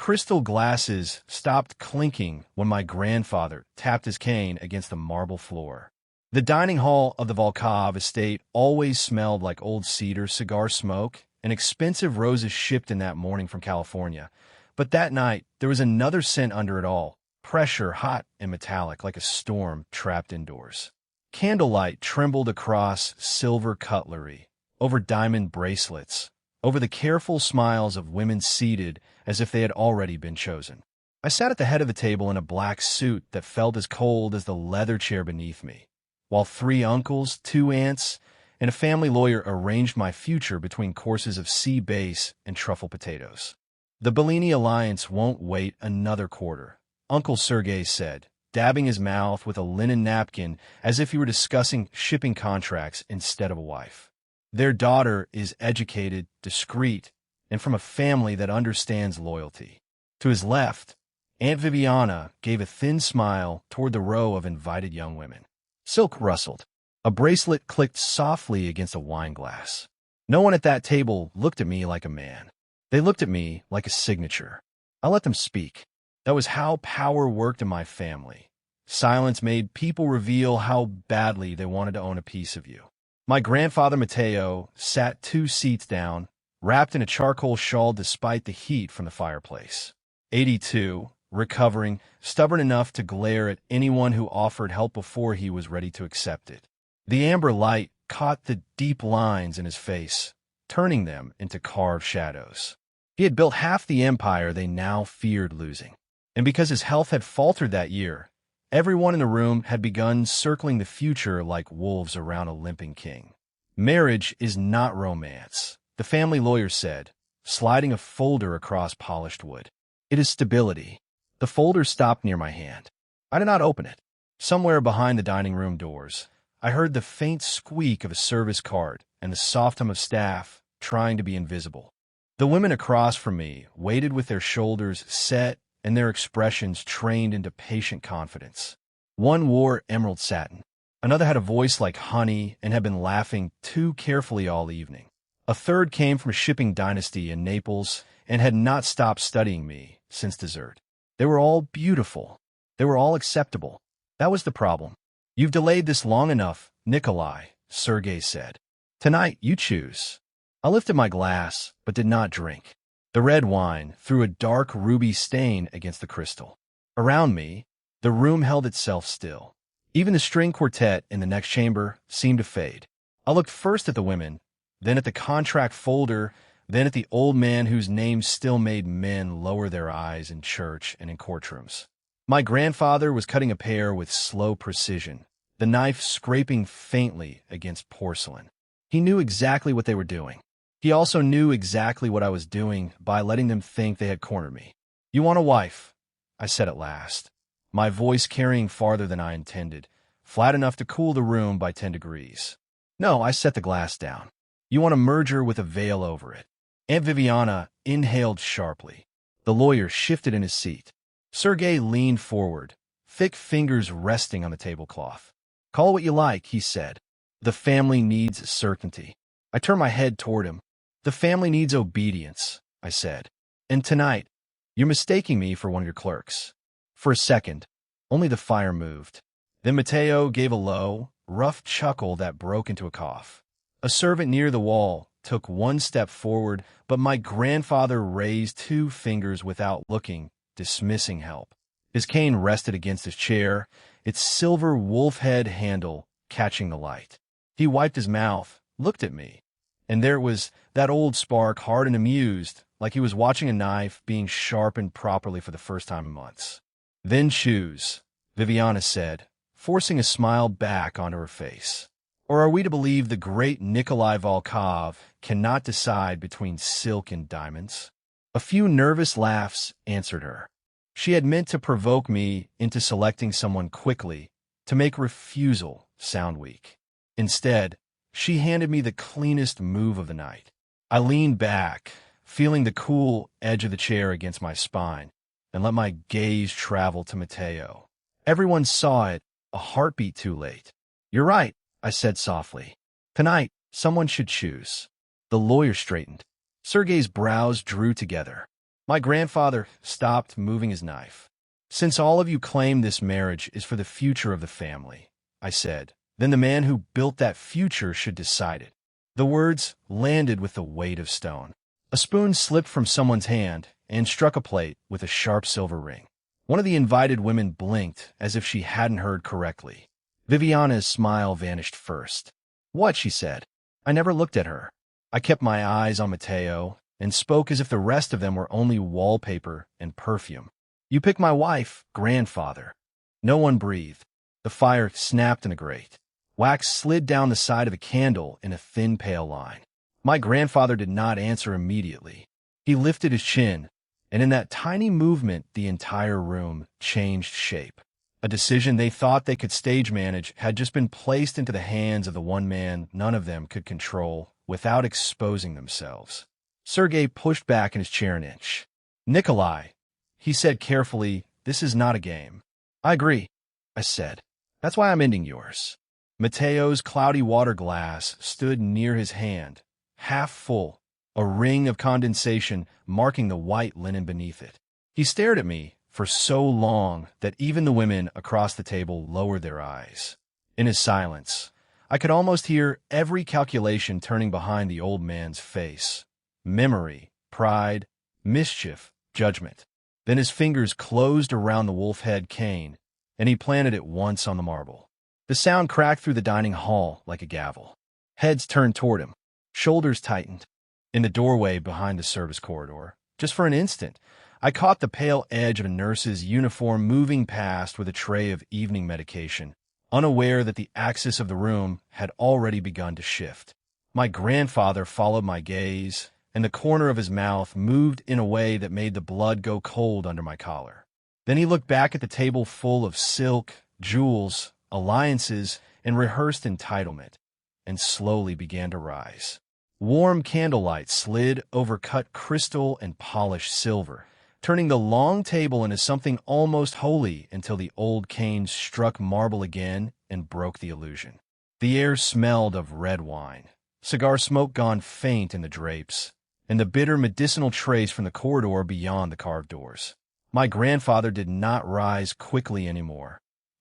crystal glasses stopped clinking when my grandfather tapped his cane against the marble floor. The dining hall of the Volkov estate always smelled like old cedar, cigar smoke, and expensive roses shipped in that morning from California. But that night, there was another scent under it all, pressure, hot and metallic, like a storm trapped indoors. Candlelight trembled across silver cutlery, over diamond bracelets, over the careful smiles of women seated as if they had already been chosen. I sat at the head of the table in a black suit that felt as cold as the leather chair beneath me, while 3 uncles, 2 aunts, and a family lawyer arranged my future between courses of sea bass and truffle potatoes. The Bellini alliance won't wait another quarter, Uncle Sergei said, dabbing his mouth with a linen napkin as if he were discussing shipping contracts instead of a wife. Their daughter is educated, discreet, and from a family that understands loyalty. To his left, Aunt Viviana gave a thin smile toward the row of invited young women. Silk rustled. A bracelet clicked softly against a wine glass. No one at that table looked at me like a man. They looked at me like a signature. I let them speak. That was how power worked in my family. Silence made people reveal how badly they wanted to own a piece of you. My grandfather Matteo sat 2 seats down, wrapped in a charcoal shawl despite the heat from the fireplace. 82, recovering, stubborn enough to glare at anyone who offered help before he was ready to accept it. The amber light caught the deep lines in his face, turning them into carved shadows. He had built half the empire they now feared losing. And because his health had faltered that year, everyone in the room had begun circling the future like wolves around a limping king. Marriage is not romance, the family lawyer said, sliding a folder across polished wood. It is stability. The folder stopped near my hand. I did not open it. Somewhere behind the dining room doors, I heard the faint squeak of a service cart and the soft hum of staff trying to be invisible. The women across from me waited with their shoulders set and their expressions trained into patient confidence. One wore emerald satin. Another had a voice like honey and had been laughing too carefully all evening. A third came from a shipping dynasty in Naples and had not stopped studying me since dessert. They were all beautiful. They were all acceptable. That was the problem. You've delayed this long enough, Nikolai, Sergei said. Tonight, you choose. I lifted my glass, but did not drink. The red wine threw a dark ruby stain against the crystal. Around me, the room held itself still. Even the string quartet in the next chamber seemed to fade. I looked first at the women, then at the contract folder, then at the old man whose name still made men lower their eyes in church and in courtrooms. My grandfather was cutting a pear with slow precision, the knife scraping faintly against porcelain. He knew exactly what they were doing. He also knew exactly what I was doing by letting them think they had cornered me. "You want a wife," I said at last, my voice carrying farther than I intended, flat enough to cool the room by 10 degrees. "No," I set the glass down. "You want a merger with a veil over it." Aunt Viviana inhaled sharply. The lawyer shifted in his seat. Sergei leaned forward, thick fingers resting on the tablecloth. "Call what you like," he said. "The family needs certainty." I turned my head toward him. "The family needs obedience," I said. "And tonight, you're mistaking me for one of your clerks." For a second, only the fire moved. Then Matteo gave a low, rough chuckle that broke into a cough. A servant near the wall took one step forward, but my grandfather raised 2 fingers without looking, dismissing help. His cane rested against his chair, its silver wolf-head handle catching the light. He wiped his mouth, looked at me, and there was that old spark, hard and amused, like he was watching a knife being sharpened properly for the first time in months. "Then choose," Viviana said, forcing a smile back onto her face. "Or are we to believe the great Nikolai Volkov cannot decide between silk and diamonds?" A few nervous laughs answered her. She had meant to provoke me into selecting someone quickly, to make refusal sound weak. Instead, she handed me the cleanest move of the night. I leaned back, feeling the cool edge of the chair against my spine, and let my gaze travel to Matteo. Everyone saw it, a heartbeat too late. "You're right," I said softly. "Tonight, someone should choose." The lawyer straightened. Sergei's brows drew together. My grandfather stopped moving his knife. "Since all of you claim this marriage is for the future of the family," I said, "then the man who built that future should decide it." The words landed with the weight of stone. A spoon slipped from someone's hand and struck a plate with a sharp silver ring. One of the invited women blinked as if she hadn't heard correctly. Viviana's smile vanished first. "What?" she said. I never looked at her. I kept my eyes on Mateo and spoke as if the rest of them were only wallpaper and perfume. "You pick my wife, grandfather." No one breathed. The fire snapped in the grate. Wax slid down the side of a candle in a thin, pale line. My grandfather did not answer immediately. He lifted his chin, and in that tiny movement the entire room changed shape. A decision they thought they could stage manage had just been placed into the hands of the one man none of them could control without exposing themselves. Sergei pushed back in his chair an inch. "Nikolai," he said carefully, "this is not a game." "I agree," I said. "That's why I'm ending yours." Mateo's cloudy water glass stood near his hand, half full, a ring of condensation marking the white linen beneath it. He stared at me for so long that even the women across the table lowered their eyes. In his silence, I could almost hear every calculation turning behind the old man's face. Memory, pride, mischief, judgment. Then his fingers closed around the wolf-head cane, and he planted it once on the marble. The sound cracked through the dining hall like a gavel. Heads turned toward him. Shoulders tightened. In the doorway behind the service corridor, just for an instant, I caught the pale edge of a nurse's uniform moving past with a tray of evening medication, unaware that the axis of the room had already begun to shift. My grandfather followed my gaze, and the corner of his mouth moved in a way that made the blood go cold under my collar. Then he looked back at the table full of silk, jewels, alliances, and rehearsed entitlement, and slowly began to rise. Warm candlelight slid over cut crystal and polished silver, turning the long table into something almost holy until the old cane struck marble again and broke the illusion. The air smelled of red wine, cigar smoke gone faint in the drapes, and the bitter medicinal trace from the corridor beyond the carved doors. My grandfather did not rise quickly anymore.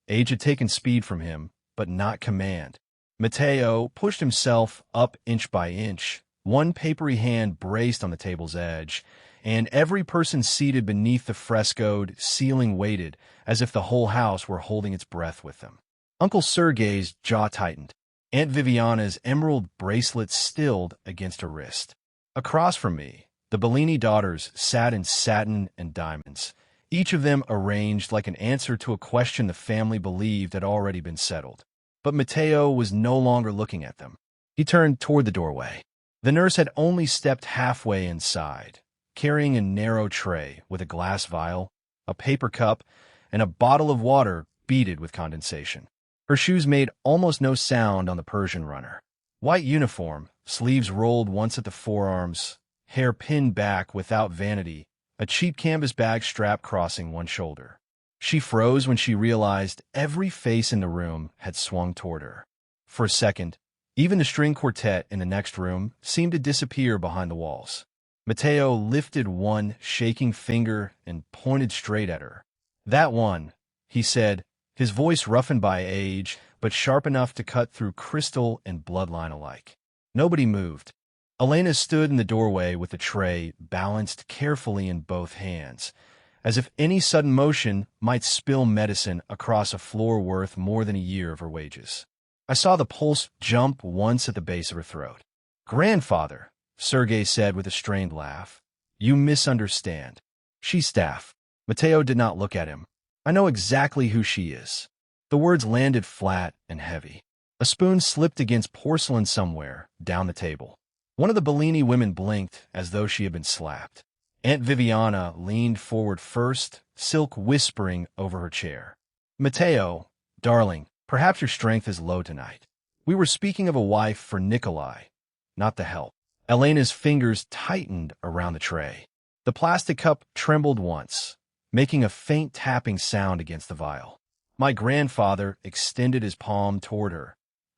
Age had taken speed from him, but not command. Mateo pushed himself up inch by inch, one papery hand braced on the table's edge, and every person seated beneath the frescoed ceiling waited as if the whole house were holding its breath with them. Uncle Sergei's jaw tightened. Aunt Viviana's emerald bracelet stilled against her wrist. Across from me, the Bellini daughters sat in satin and diamonds, each of them arranged like an answer to a question the family believed had already been settled. But Mateo was no longer looking at them. He turned toward the doorway. The nurse had only stepped halfway inside, carrying a narrow tray with a glass vial, a paper cup, and a bottle of water beaded with condensation. Her shoes made almost no sound on the Persian runner. White uniform, sleeves rolled once at the forearms, hair pinned back without vanity, a cheap canvas bag strap crossing one shoulder. She froze when she realized every face in the room had swung toward her. For a second, even the string quartet in the next room seemed to disappear behind the walls. Mateo lifted one shaking finger and pointed straight at her. "That one," he said, his voice roughened by age, but sharp enough to cut through crystal and bloodline alike. Nobody moved. Elena stood in the doorway with the tray balanced carefully in both hands, as if any sudden motion might spill medicine across a floor worth more than a year of her wages. I saw the pulse jump once at the base of her throat. "Grandfather," Sergei said with a strained laugh, "you misunderstand. She's staff." Mateo did not look at him. "I know exactly who she is." The words landed flat and heavy. A spoon slipped against porcelain somewhere down the table. One of the Bellini women blinked as though she had been slapped. Aunt Viviana leaned forward first, silk whispering over her chair. "Mateo, darling, perhaps your strength is low tonight. We were speaking of a wife for Nikolai, not the help." Elena's fingers tightened around the tray. The plastic cup trembled once, making a faint tapping sound against the vial. My grandfather extended his palm toward her,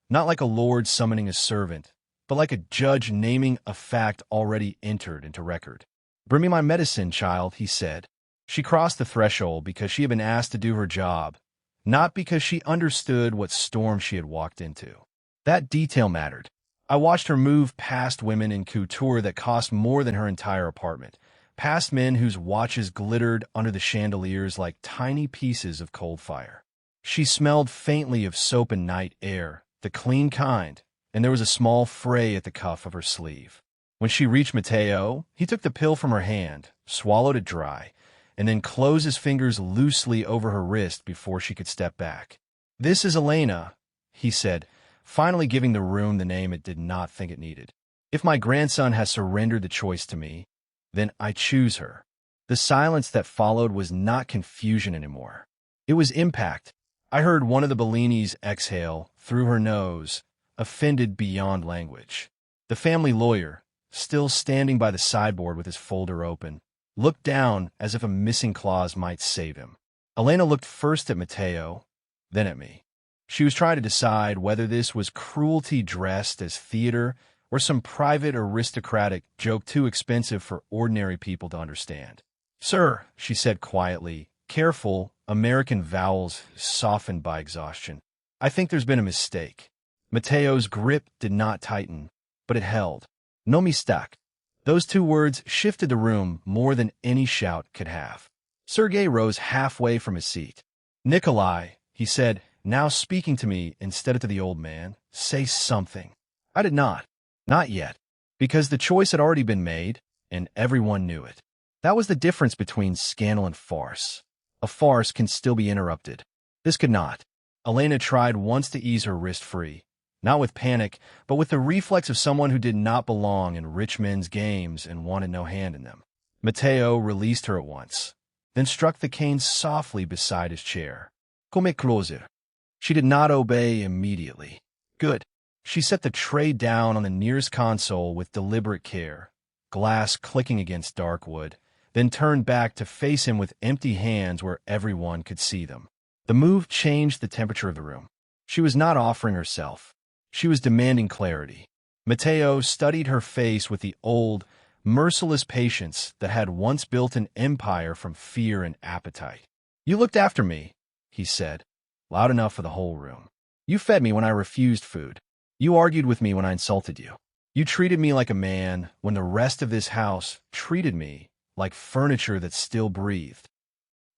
not like a lord summoning a servant, but like a judge naming a fact already entered into record. "Bring me my medicine, child," he said. She crossed the threshold because she had been asked to do her job, not because she understood what storm she had walked into. That detail mattered. I watched her move past women in couture that cost more than her entire apartment, past men whose watches glittered under the chandeliers like tiny pieces of cold fire. She smelled faintly of soap and night air, the clean kind, and there was a small fray at the cuff of her sleeve. When she reached Matteo, he took the pill from her hand, swallowed it dry, and then closed his fingers loosely over her wrist before she could step back. "This is Elena," he said, finally giving the room the name it did not think it needed. "If my grandson has surrendered the choice to me, then I choose her." The silence that followed was not confusion anymore. It was impact. I heard one of the Bellinis exhale through her nose, offended beyond language. The family lawyer, still standing by the sideboard with his folder open, looked down as if a missing clause might save him. Elena looked first at Matteo, then at me. She was trying to decide whether this was cruelty dressed as theater or some private aristocratic joke too expensive for ordinary people to understand. "Sir," she said quietly, careful, American vowels softened by exhaustion, "I think there's been a mistake." Matteo's grip did not tighten, but it held. "No mistake." Those two words shifted the room more than any shout could have. Sergei rose halfway from his seat. "Nikolai," he said, now speaking to me instead of to the old man, "say something." I did not. Not yet. Because the choice had already been made, and everyone knew it. That was the difference between scandal and farce. A farce can still be interrupted. This could not. Elena tried once to ease her wrist free, not with panic, but with the reflex of someone who did not belong in rich men's games and wanted no hand in them. Matteo released her at once, then struck the cane softly beside his chair. "Come closer." She did not obey immediately. "Good." She set the tray down on the nearest console with deliberate care, glass clicking against dark wood, then turned back to face him with empty hands where everyone could see them. The move changed the temperature of the room. She was not offering herself. She was demanding clarity. Matteo studied her face with the old, merciless patience that had once built an empire from fear and appetite. "You looked after me," he said, loud enough for the whole room. "You fed me when I refused food. You argued with me when I insulted you. You treated me like a man when the rest of this house treated me like furniture that still breathed."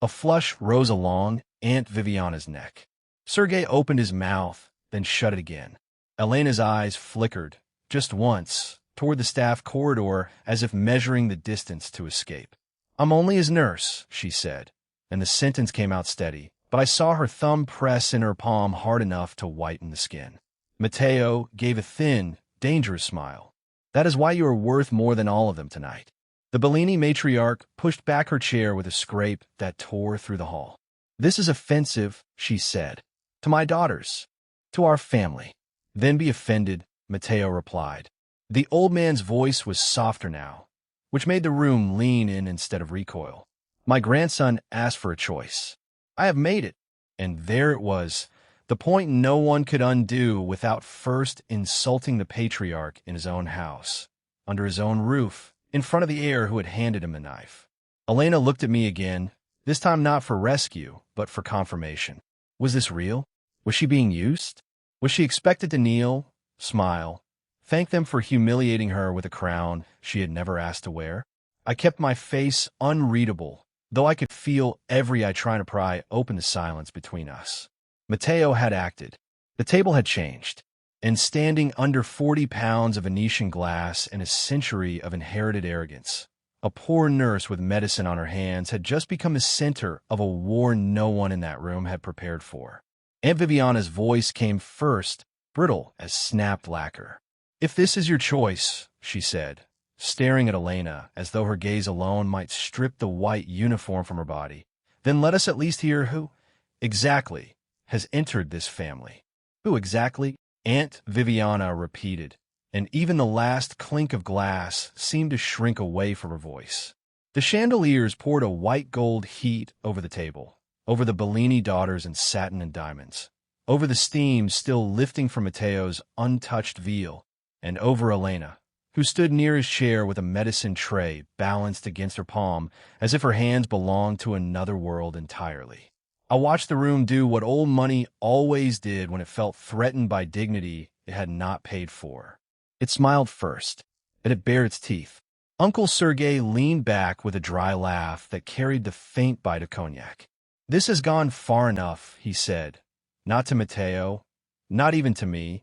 A flush rose along Aunt Viviana's neck. Sergei opened his mouth, then shut it again. Elena's eyes flickered, just once, toward the staff corridor as if measuring the distance to escape. "I'm only his nurse," she said, and the sentence came out steady, but I saw her thumb press in her palm hard enough to whiten the skin. Matteo gave a thin, dangerous smile. "That is why you are worth more than all of them tonight." The Bellini matriarch pushed back her chair with a scrape that tore through the hall. "This is offensive," she said. "To my daughters. To our family." "Then be offended," Matteo replied. The old man's voice was softer now, which made the room lean in instead of recoil. "My grandson asked for a choice. I have made it." And there it was, the point no one could undo without first insulting the patriarch in his own house, under his own roof, in front of the heir who had handed him the knife. Elena looked at me again, this time not for rescue, but for confirmation. Was this real? Was she being used? Was she expected to kneel, smile, thank them for humiliating her with a crown she had never asked to wear? I kept my face unreadable, though I could feel every eye trying to pry open the silence between us. Matteo had acted. The table had changed, and standing under 40 pounds of Venetian glass and a century of inherited arrogance, a poor nurse with medicine on her hands had just become the center of a war no one in that room had prepared for. Aunt Viviana's voice came first, brittle as snapped lacquer. "If this is your choice," she said, staring at Elena as though her gaze alone might strip the white uniform from her body, "then let us at least hear who exactly has entered this family." "Who exactly?" Aunt Viviana repeated, and even the last clink of glass seemed to shrink away from her voice. The chandeliers poured a white gold heat over the table, over the Bellini daughters in satin and diamonds, over the steam still lifting from Matteo's untouched veal, and over Elena, who stood near his chair with a medicine tray balanced against her palm as if her hands belonged to another world entirely. I watched the room do what old money always did when it felt threatened by dignity it had not paid for. It smiled first, and it bared its teeth. Uncle Sergei leaned back with a dry laugh that carried the faint bite of cognac. "This has gone far enough," he said. Not to Matteo, not even to me,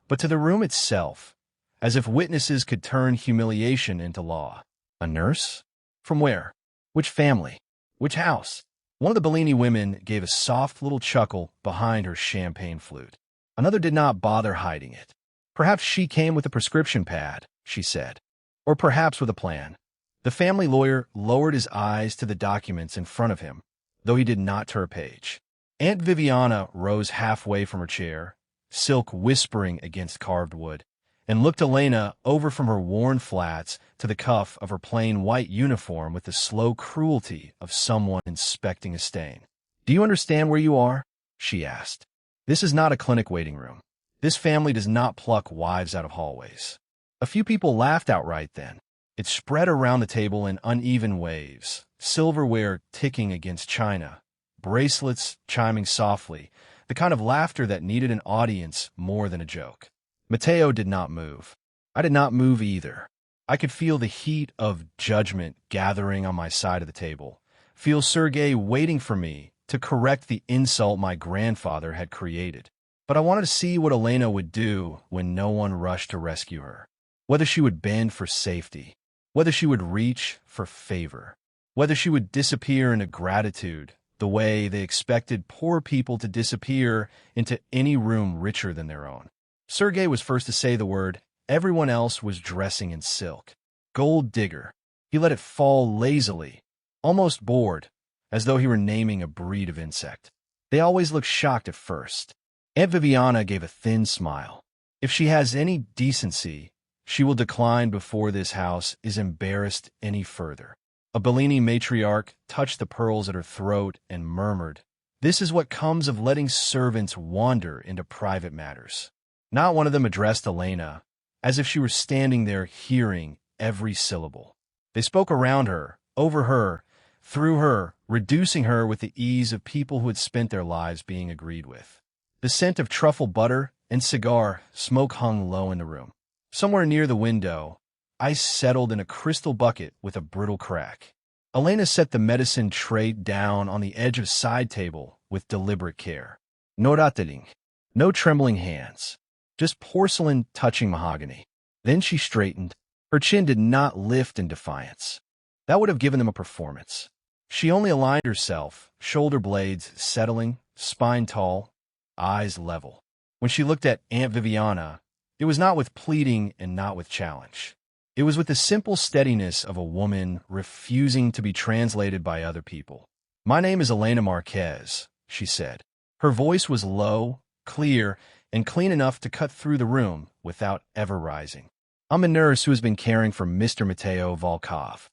but to the room itself, as if witnesses could turn humiliation into law. A nurse? From where? Which family? Which house? One of the Bellini women gave a soft little chuckle behind her champagne flute. Another did not bother hiding it. "Perhaps she came with a prescription pad," she said. "Or perhaps with a plan." The family lawyer lowered his eyes to the documents in front of him, though he did not turn a page. Aunt Viviana rose halfway from her chair, silk whispering against carved wood, and looked Elena over from her worn flats to the cuff of her plain white uniform with the slow cruelty of someone inspecting a stain. "Do you understand where you are?" she asked. "This is not a clinic waiting room. This family does not pluck wives out of hallways." A few people laughed outright then. It spread around the table in uneven waves, silverware ticking against china, bracelets chiming softly, the kind of laughter that needed an audience more than a joke. Matteo did not move. I did not move either. I could feel the heat of judgment gathering on my side of the table, feel Sergei waiting for me to correct the insult my grandfather had created. But I wanted to see what Elena would do when no one rushed to rescue her. Whether she would bend for safety, whether she would reach for favor, whether she would disappear into gratitude the way they expected poor people to disappear into any room richer than their own. Sergei was first to say the word. Everyone else was dressing in silk. Gold digger. He let it fall lazily, almost bored, as though he were naming a breed of insect. They always looked shocked at first. Aunt Viviana gave a thin smile. If she has any decency, she will decline before this house is embarrassed any further. A Bellini matriarch touched the pearls at her throat and murmured, "This is what comes of letting servants wander into private matters." Not one of them addressed Elena, as if she were standing there hearing every syllable. They spoke around her, over her, through her, reducing her with the ease of people who had spent their lives being agreed with. The scent of truffle butter and cigar smoke hung low in the room. Somewhere near the window, ice settled in a crystal bucket with a brittle crack. Elena set the medicine tray down on the edge of a side table with deliberate care. No rattling, no trembling hands. Just porcelain touching mahogany. Then she straightened. Her chin did not lift in defiance. That would have given them a performance. She only aligned herself, shoulder blades settling, spine tall, eyes level. When she looked at Aunt Viviana, it was not with pleading and not with challenge. It was with the simple steadiness of a woman refusing to be translated by other people. "My name is Elena Marquez," she said. Her voice was low, clear, and clean enough to cut through the room without ever rising. "I'm a nurse who has been caring for Mr. Matteo Volkov."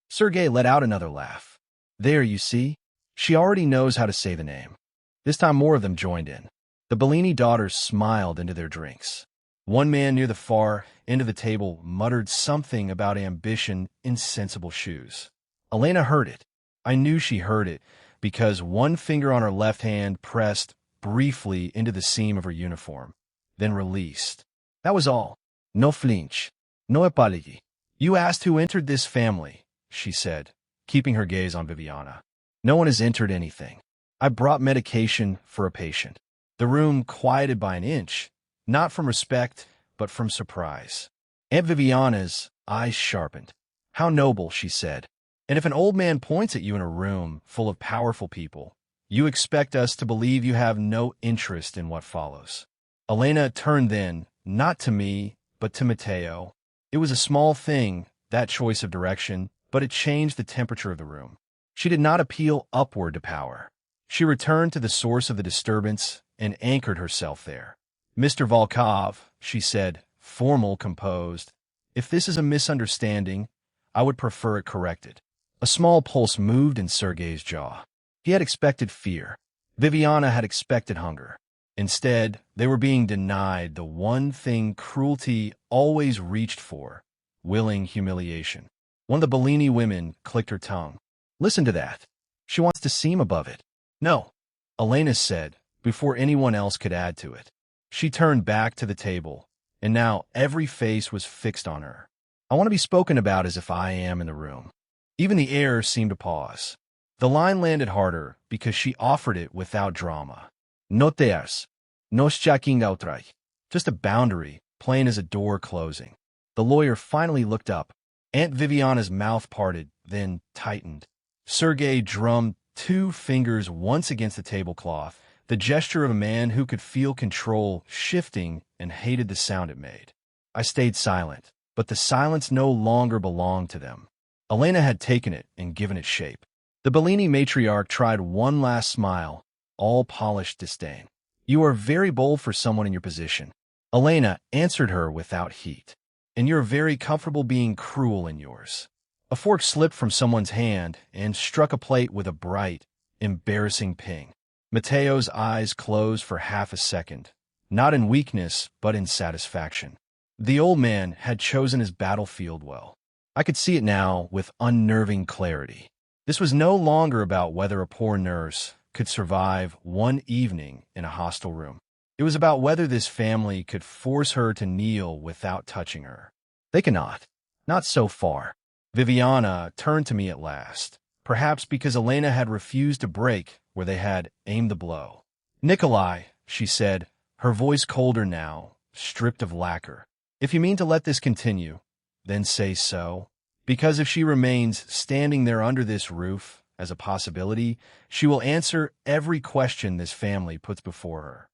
Sergei let out another laugh. "There, you see? She already knows how to say the name." This time more of them joined in. The Bellini daughters smiled into their drinks. One man near the far end of the table muttered something about ambition in sensible shoes. Elena heard it. I knew she heard it, because one finger on her left hand pressed briefly into the seam of her uniform, then released. That was all. No flinch. No apology. "You asked who entered this family," she said, keeping her gaze on Viviana. "No one has entered anything. I brought medication for a patient." The room quieted by an inch, not from respect, but from surprise. Aunt Viviana's eyes sharpened. "How noble," she said. "And if an old man points at you in a room full of powerful people, you expect us to believe you have no interest in what follows." Elena turned then, not to me, but to Matteo. It was a small thing, that choice of direction, but it changed the temperature of the room. She did not appeal upward to power. She returned to the source of the disturbance and anchored herself there. "Mr. Volkov," she said, formal, composed, "if this is a misunderstanding, I would prefer it corrected." A small pulse moved in Sergei's jaw. He had expected fear. Viviana had expected hunger. Instead, they were being denied the one thing cruelty always reached for, willing humiliation. One of the Bellini women clicked her tongue. Listen to that. She wants to seem above it. No, Elena said, before anyone else could add to it. She turned back to the table, and now every face was fixed on her. I want to be spoken about as if I am in the room. Even the heir seemed to pause. The line landed harder because she offered it without drama. No tears. No checking outright. Just a boundary, plain as a door closing. The lawyer finally looked up. Aunt Viviana's mouth parted, then tightened. Sergei drummed 2 fingers once against the tablecloth, the gesture of a man who could feel control shifting and hated the sound it made. I stayed silent, but the silence no longer belonged to them. Elena had taken it and given it shape. The Bellini matriarch tried one last smile, all polished disdain. You are very bold for someone in your position. Elena answered her without heat. And you're very comfortable being cruel in yours. A fork slipped from someone's hand and struck a plate with a bright, embarrassing ping. Matteo's eyes closed for half a second, not in weakness, but in satisfaction. The old man had chosen his battlefield well. I could see it now with unnerving clarity. This was no longer about whether a poor nurse could survive one evening in a hostile room. It was about whether this family could force her to kneel without touching her. They cannot. Not so far. Viviana turned to me at last, perhaps because Elena had refused to break where they had aimed the blow. Nikolai, she said, her voice colder now, stripped of lacquer. If you mean to let this continue, then say so. Because if she remains standing there under this roof as a possibility, she will answer every question this family puts before her.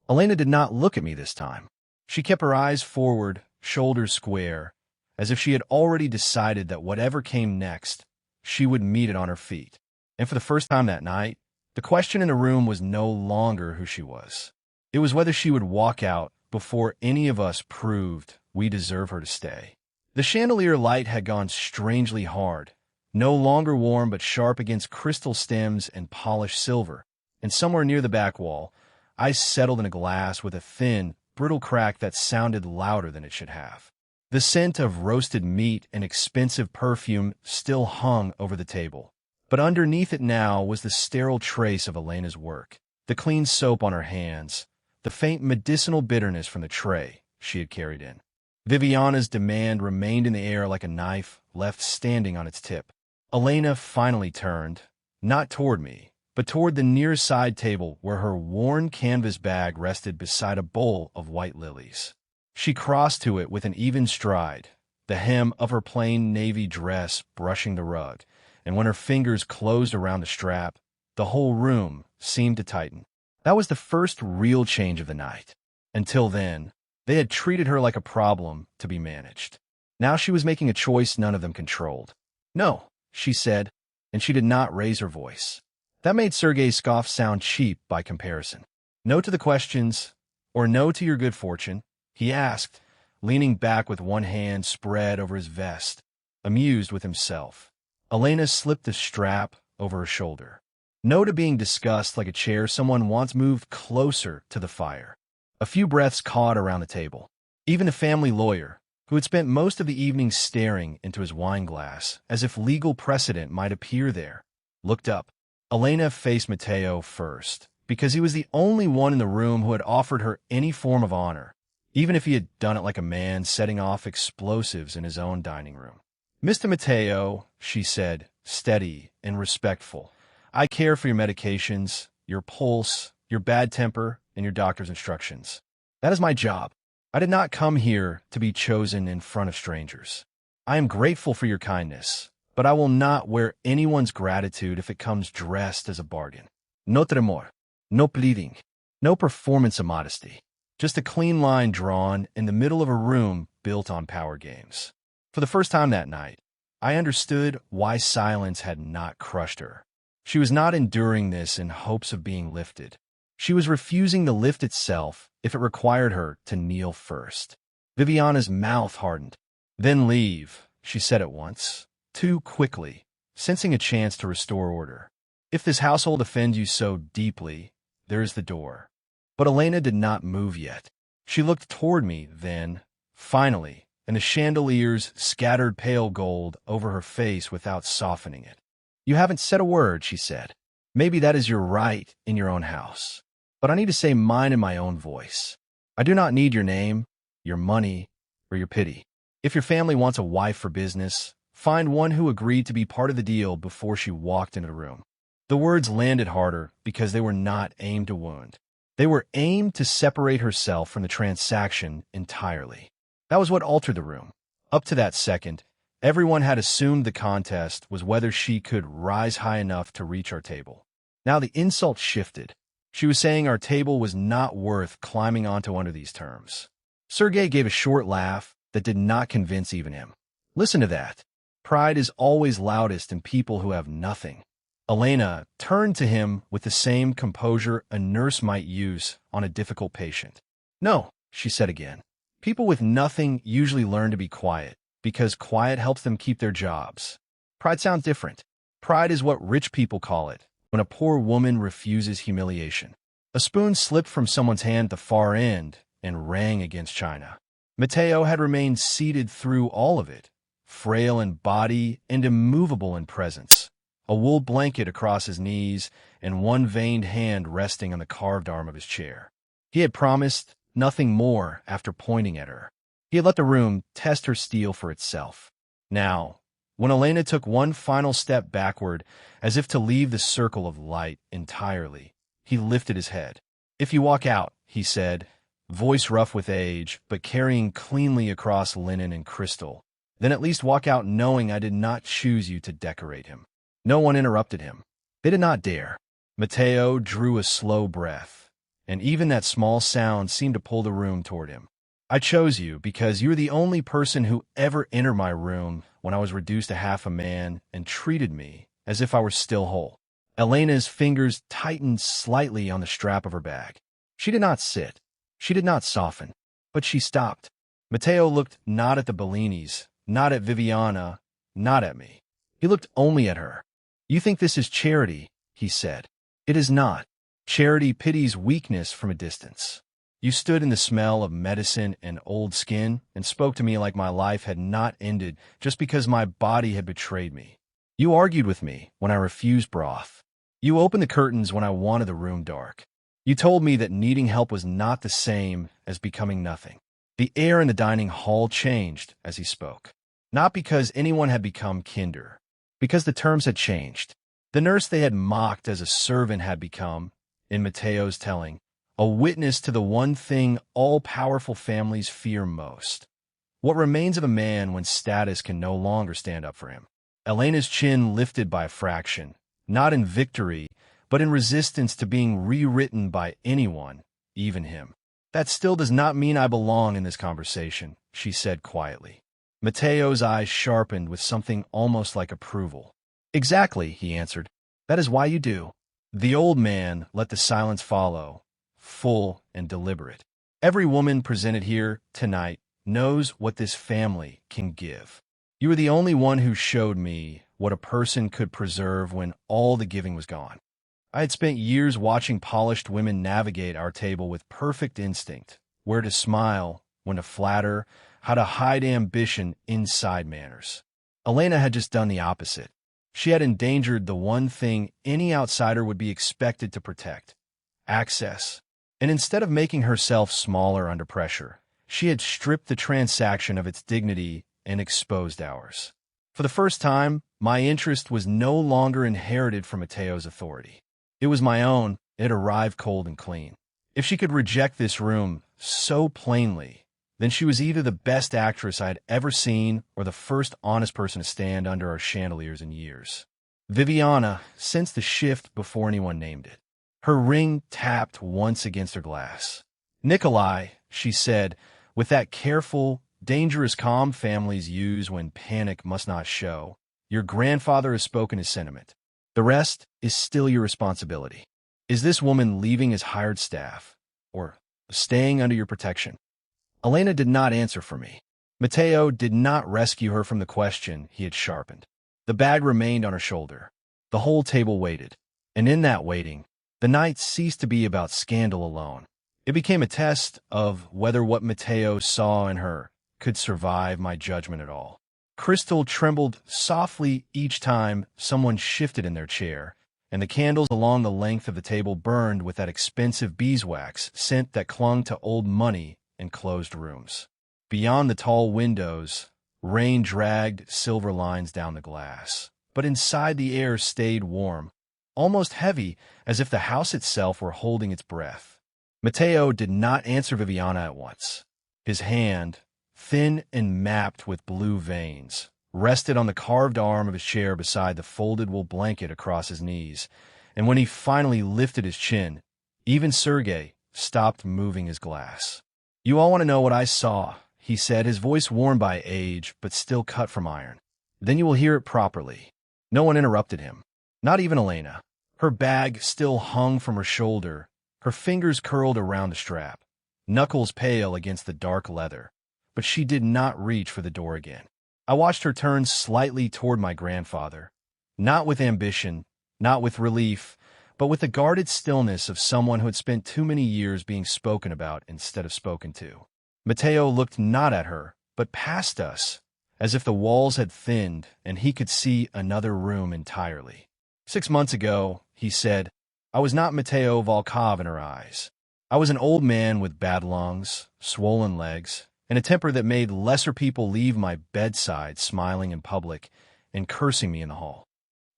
Elena did not look at me this time. She kept her eyes forward, shoulders square, as if she had already decided that whatever came next, she would meet it on her feet. And for the first time that night, the question in the room was no longer who she was. It was whether she would walk out before any of us proved we deserve her to stay. The chandelier light had gone strangely hard, no longer warm but sharp against crystal stems and polished silver, and somewhere near the back wall, ice settled in a glass with a thin, brittle crack that sounded louder than it should have. The scent of roasted meat and expensive perfume still hung over the table, but underneath it now was the sterile trace of Elena's work, the clean soap on her hands, the faint medicinal bitterness from the tray she had carried in. Viviana's demand remained in the air like a knife left standing on its tip. Elena finally turned, not toward me, but toward the near side table where her worn canvas bag rested beside a bowl of white lilies. She crossed to it with an even stride, the hem of her plain navy dress brushing the rug, and when her fingers closed around the strap, the whole room seemed to tighten. That was the first real change of the night. Until then, they had treated her like a problem to be managed. Now she was making a choice none of them controlled. No, she said, and she did not raise her voice. That made Sergei's scoff sound cheap by comparison. No to the questions, or no to your good fortune? He asked, leaning back with one hand spread over his vest, amused with himself. Elena slipped the strap over her shoulder. No to being discussed like a chair someone once moved closer to the fire. A few breaths caught around the table. Even the family lawyer, who had spent most of the evening staring into his wine glass, as if legal precedent might appear there, looked up. Elena faced Matteo first, because he was the only one in the room who had offered her any form of honor, even if he had done it like a man setting off explosives in his own dining room. Mr. Matteo, she said, steady and respectful, I care for your medications, your pulse, your bad temper, and your doctor's instructions. That is my job. I did not come here to be chosen in front of strangers. I am grateful for your kindness, but I will not wear anyone's gratitude if it comes dressed as a bargain. No tremor, no pleading, no performance of modesty. Just a clean line drawn in the middle of a room built on power games. For the first time that night, I understood why silence had not crushed her. She was not enduring this in hopes of being lifted. She was refusing the lift itself if it required her to kneel first. Viviana's mouth hardened. Then leave, she said at once, too quickly, sensing a chance to restore order. If this household offends you so deeply, there is the door. But Elena did not move yet. She looked toward me then, finally, and the chandeliers scattered pale gold over her face without softening it. "You haven't said a word," she said. "Maybe that is your right in your own house. But I need to say mine in my own voice. I do not need your name, your money, or your pity. If your family wants a wife for business, find one who agreed to be part of the deal before she walked into the room." The words landed harder because they were not aimed to wound. They were aimed to separate herself from the transaction entirely. That was what altered the room. Up to that second, everyone had assumed the contest was whether she could rise high enough to reach our table. Now the insult shifted. She was saying our table was not worth climbing onto under these terms. Sergei gave a short laugh that did not convince even him. Listen to that. Pride is always loudest in people who have nothing. Elena turned to him with the same composure a nurse might use on a difficult patient. "No," she said again. "People with nothing usually learn to be quiet, because quiet helps them keep their jobs. Pride sounds different. Pride is what rich people call it, when a poor woman refuses humiliation." A spoon slipped from someone's hand at the far end and rang against china. Matteo had remained seated through all of it, frail in body and immovable in presence, a wool blanket across his knees and one veined hand resting on the carved arm of his chair. He had promised nothing more after pointing at her. He had let the room test her steel for itself. Now, when Elena took one final step backward, as if to leave the circle of light entirely, he lifted his head. "If you walk out," he said, voice rough with age, but carrying cleanly across linen and crystal, "then at least walk out knowing I did not choose you to decorate him." No one interrupted him. They did not dare. Matteo drew a slow breath, and even that small sound seemed to pull the room toward him. "I chose you because you were the only person who ever entered my room when I was reduced to half a man and treated me as if I were still whole." Elena's fingers tightened slightly on the strap of her bag. She did not sit. She did not soften. But she stopped. Matteo looked not at the Bellinis, not at Viviana, not at me. He looked only at her. "You think this is charity," he said. "It is not. Charity pities weakness from a distance. You stood in the smell of medicine and old skin and spoke to me like my life had not ended just because my body had betrayed me. You argued with me when I refused broth. You opened the curtains when I wanted the room dark. You told me that needing help was not the same as becoming nothing." The air in the dining hall changed as he spoke. Not because anyone had become kinder, because the terms had changed. The nurse they had mocked as a servant had become, in Matteo's telling, a witness to the one thing all-powerful families fear most. What remains of a man when status can no longer stand up for him? Elena's chin lifted by a fraction, not in victory, but in resistance to being rewritten by anyone, even him. "That still does not mean I belong in this conversation," she said quietly. Matteo's eyes sharpened with something almost like approval. "Exactly," he answered. "That is why you do." The old man let the silence follow, full and deliberate. "Every woman presented here tonight knows what this family can give. You were the only one who showed me what a person could preserve when all the giving was gone. I had spent years watching polished women navigate our table with perfect instinct, where to smile, when to flatter, how to hide ambition inside manners. Elena had just done the opposite. She had endangered the one thing any outsider would be expected to protect: access. And instead of making herself smaller under pressure, she had stripped the transaction of its dignity and exposed ours. For the first time, my interest was no longer inherited from Matteo's authority. It was my own. It had arrived cold and clean. If she could reject this room so plainly, then she was either the best actress I had ever seen or the first honest person to stand under our chandeliers in years. Viviana sensed the shift before anyone named it. Her ring tapped once against her glass. "Nikolai," she said, with that careful, dangerous calm families use when panic must not show, "your grandfather has spoken his sentiment. The rest is still your responsibility. Is this woman leaving as hired staff, or staying under your protection?" Elena did not answer for me. Matteo did not rescue her from the question he had sharpened. The bag remained on her shoulder. The whole table waited. And in that waiting, the night ceased to be about scandal alone. It became a test of whether what Matteo saw in her could survive my judgment at all. Crystal trembled softly each time someone shifted in their chair, and the candles along the length of the table burned with that expensive beeswax scent that clung to old money in closed rooms. Beyond the tall windows, rain dragged silver lines down the glass, but inside the air stayed warm, almost heavy, as if the house itself were holding its breath. Matteo did not answer Viviana at once. His hand, thin and mapped with blue veins, rested on the carved arm of his chair beside the folded wool blanket across his knees, and when he finally lifted his chin, even Sergei stopped moving his glass. "You all want to know what I saw," he said, his voice worn by age but still cut from iron. "Then you will hear it properly." No one interrupted him, not even Elena. Her bag still hung from her shoulder, her fingers curled around the strap, knuckles pale against the dark leather, but she did not reach for the door again. I watched her turn slightly toward my grandfather, not with ambition, not with relief, but with the guarded stillness of someone who had spent too many years being spoken about instead of spoken to. Matteo looked not at her, but past us, as if the walls had thinned and he could see another room entirely. 6 months ago, he said, I was not Matteo Volkov in her eyes. I was an old man with bad lungs, swollen legs, and a temper that made lesser people leave my bedside smiling in public and cursing me in the hall.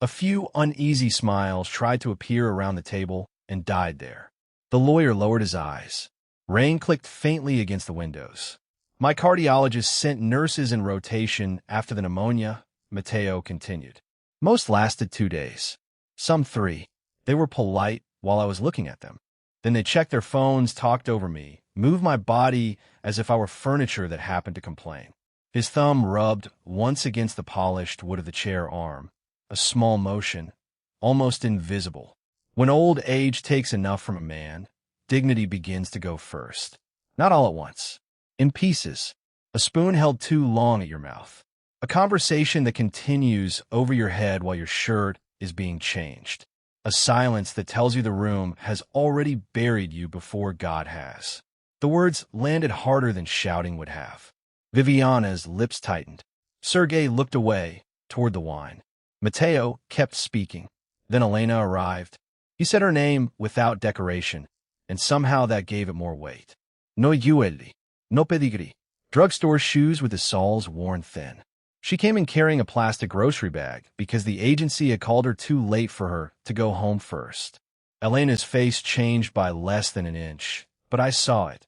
A few uneasy smiles tried to appear around the table and died there. The lawyer lowered his eyes. Rain clicked faintly against the windows. My cardiologist sent nurses in rotation after the pneumonia, Matteo continued. Most lasted 2 days. Some 3. They were polite while I was looking at them. Then they checked their phones, talked over me, moved my body as if I were furniture that happened to complain. His thumb rubbed once against the polished wood of the chair arm, a small motion, almost invisible. When old age takes enough from a man, dignity begins to go first. Not all at once. In pieces. A spoon held too long at your mouth. A conversation that continues over your head while your shirt is being changed. A silence that tells you the room has already buried you before God has. The words landed harder than shouting would have. Viviana's lips tightened. Sergei looked away, toward the wine. Matteo kept speaking. Then Elena arrived. He said her name without decoration, and somehow that gave it more weight. No juelli, no pedigree. Drugstore shoes with the soles worn thin. She came in carrying a plastic grocery bag because the agency had called her too late for her to go home first. Elena's face changed by less than an inch, but I saw it.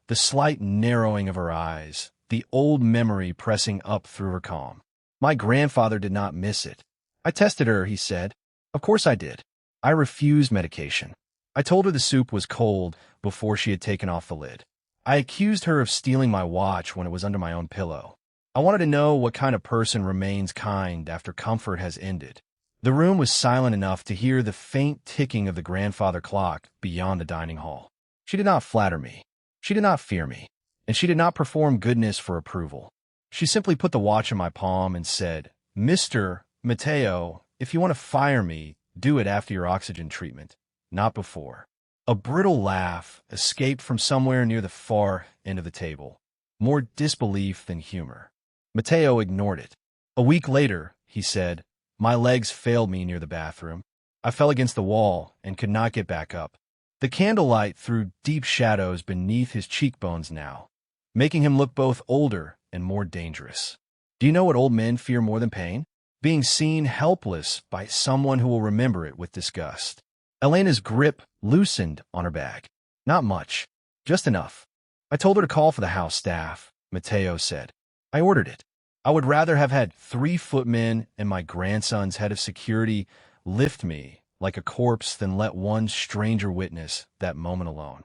The slight narrowing of her eyes, the old memory pressing up through her calm. My grandfather did not miss it. I tested her, he said. Of course I did. I refused medication. I told her the soup was cold before she had taken off the lid. I accused her of stealing my watch when it was under my own pillow. I wanted to know what kind of person remains kind after comfort has ended. The room was silent enough to hear the faint ticking of the grandfather clock beyond the dining hall. She did not flatter me. She did not fear me. And she did not perform goodness for approval. She simply put the watch in my palm and said, Mr. Matteo, if you want to fire me, do it after your oxygen treatment, not before. A brittle laugh escaped from somewhere near the far end of the table, more disbelief than humor. Matteo ignored it. A week later, he said, my legs failed me near the bathroom. I fell against the wall and could not get back up. The candlelight threw deep shadows beneath his cheekbones now, making him look both older and more dangerous. Do you know what old men fear more than pain? Being seen helpless by someone who will remember it with disgust. Elena's grip loosened on her bag. Not much, just enough. I told her to call for the house staff, Matteo said. I ordered it. I would rather have had 3 footmen and my grandson's head of security lift me like a corpse than let one stranger witness that moment alone.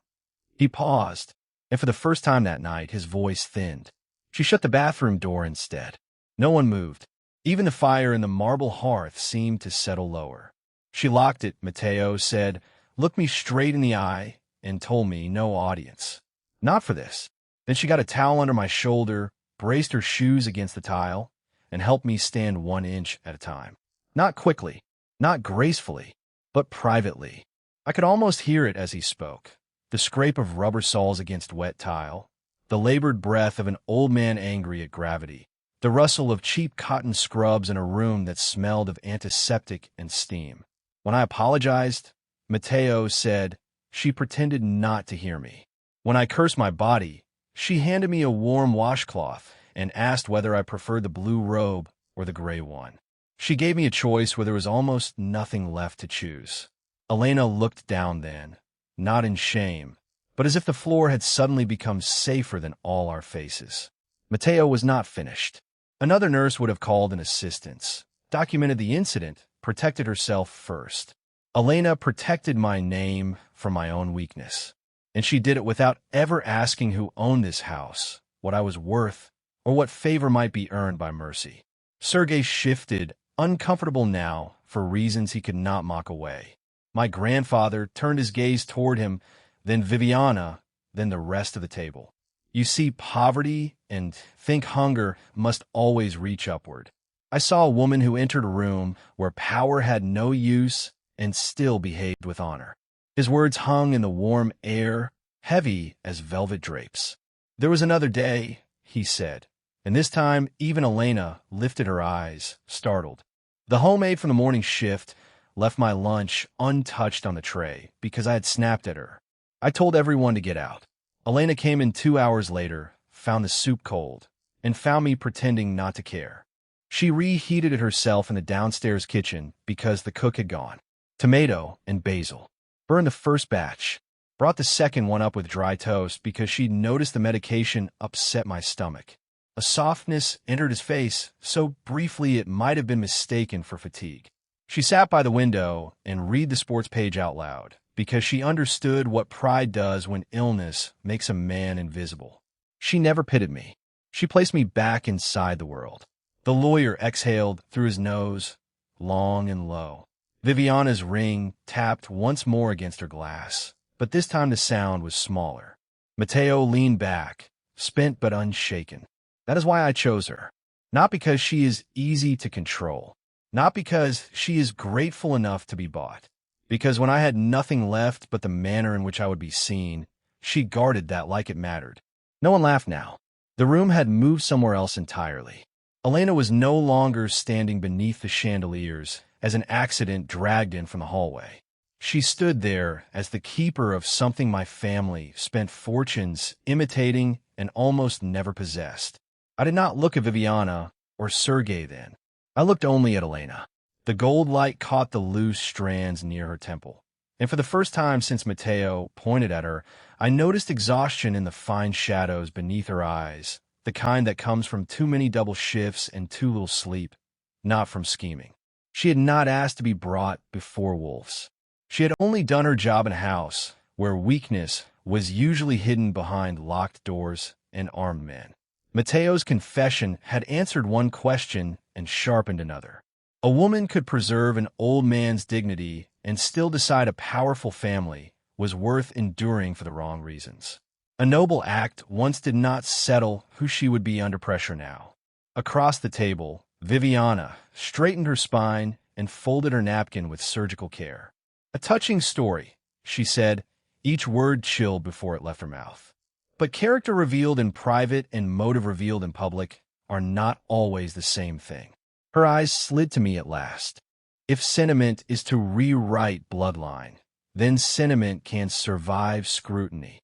He paused, and for the first time that night, his voice thinned. She shut the bathroom door instead. No one moved. Even the fire in the marble hearth seemed to settle lower. She locked it, Matteo said, looked me straight in the eye, and told me no audience. Not for this. Then she got a towel under my shoulder, braced her shoes against the tile, and helped me stand 1 inch at a time. Not quickly, not gracefully, but privately. I could almost hear it as he spoke. The scrape of rubber soles against wet tile, the labored breath of an old man angry at gravity, the rustle of cheap cotton scrubs in a room that smelled of antiseptic and steam. When I apologized, Mateo said she pretended not to hear me. When I cursed my body, she handed me a warm washcloth and asked whether I preferred the blue robe or the gray one. She gave me a choice where there was almost nothing left to choose. Elena looked down then, not in shame, but as if the floor had suddenly become safer than all our faces. Mateo was not finished. Another nurse would have called in assistance, documented the incident, protected herself first. Elena protected my name from my own weakness, and she did it without ever asking who owned this house, what I was worth, or what favor might be earned by mercy. Sergei shifted, uncomfortable now for reasons he could not mock away. My grandfather turned his gaze toward him, then Viviana, then the rest of the table. You see poverty and think hunger must always reach upward. I saw a woman who entered a room where power had no use and still behaved with honor. His words hung in the warm air, heavy as velvet drapes. There was another day, he said, and this time even Elena lifted her eyes, startled. The homemade from the morning shift left my lunch untouched on the tray because I had snapped at her. I told everyone to get out. Elena came in 2 hours later, found the soup cold, and found me pretending not to care. She reheated it herself in the downstairs kitchen because the cook had gone. Tomato and basil. Burned the first batch. Brought the second one up with dry toast because she'd noticed the medication upset my stomach. A softness entered his face, so briefly it might have been mistaken for fatigue. She sat by the window and read the sports page out loud, because she understood what pride does when illness makes a man invisible. She never pitied me. She placed me back inside the world. The lawyer exhaled through his nose, long and low. Viviana's ring tapped once more against her glass, but this time the sound was smaller. Mateo leaned back, spent but unshaken. That is why I chose her. Not because she is easy to control. Not because she is grateful enough to be bought. Because when I had nothing left but the manner in which I would be seen, she guarded that like it mattered. No one laughed now. The room had moved somewhere else entirely. Elena was no longer standing beneath the chandeliers as an accident dragged in from the hallway. She stood there as the keeper of something my family spent fortunes imitating and almost never possessed. I did not look at Viviana or Sergei then. I looked only at Elena. The gold light caught the loose strands near her temple, and for the first time since Mateo pointed at her, I noticed exhaustion in the fine shadows beneath her eyes, the kind that comes from too many double shifts and too little sleep, not from scheming. She had not asked to be brought before wolves. She had only done her job in a house where weakness was usually hidden behind locked doors and armed men. Mateo's confession had answered one question and sharpened another. A woman could preserve an old man's dignity and still decide a powerful family was worth enduring for the wrong reasons. A noble act once did not settle who she would be under pressure now. Across the table, Viviana straightened her spine and folded her napkin with surgical care. A touching story, she said, each word chilled before it left her mouth. But character revealed in private and motive revealed in public are not always the same thing. Her eyes slid to me at last. If sentiment is to rewrite bloodline, then sentiment can survive scrutiny.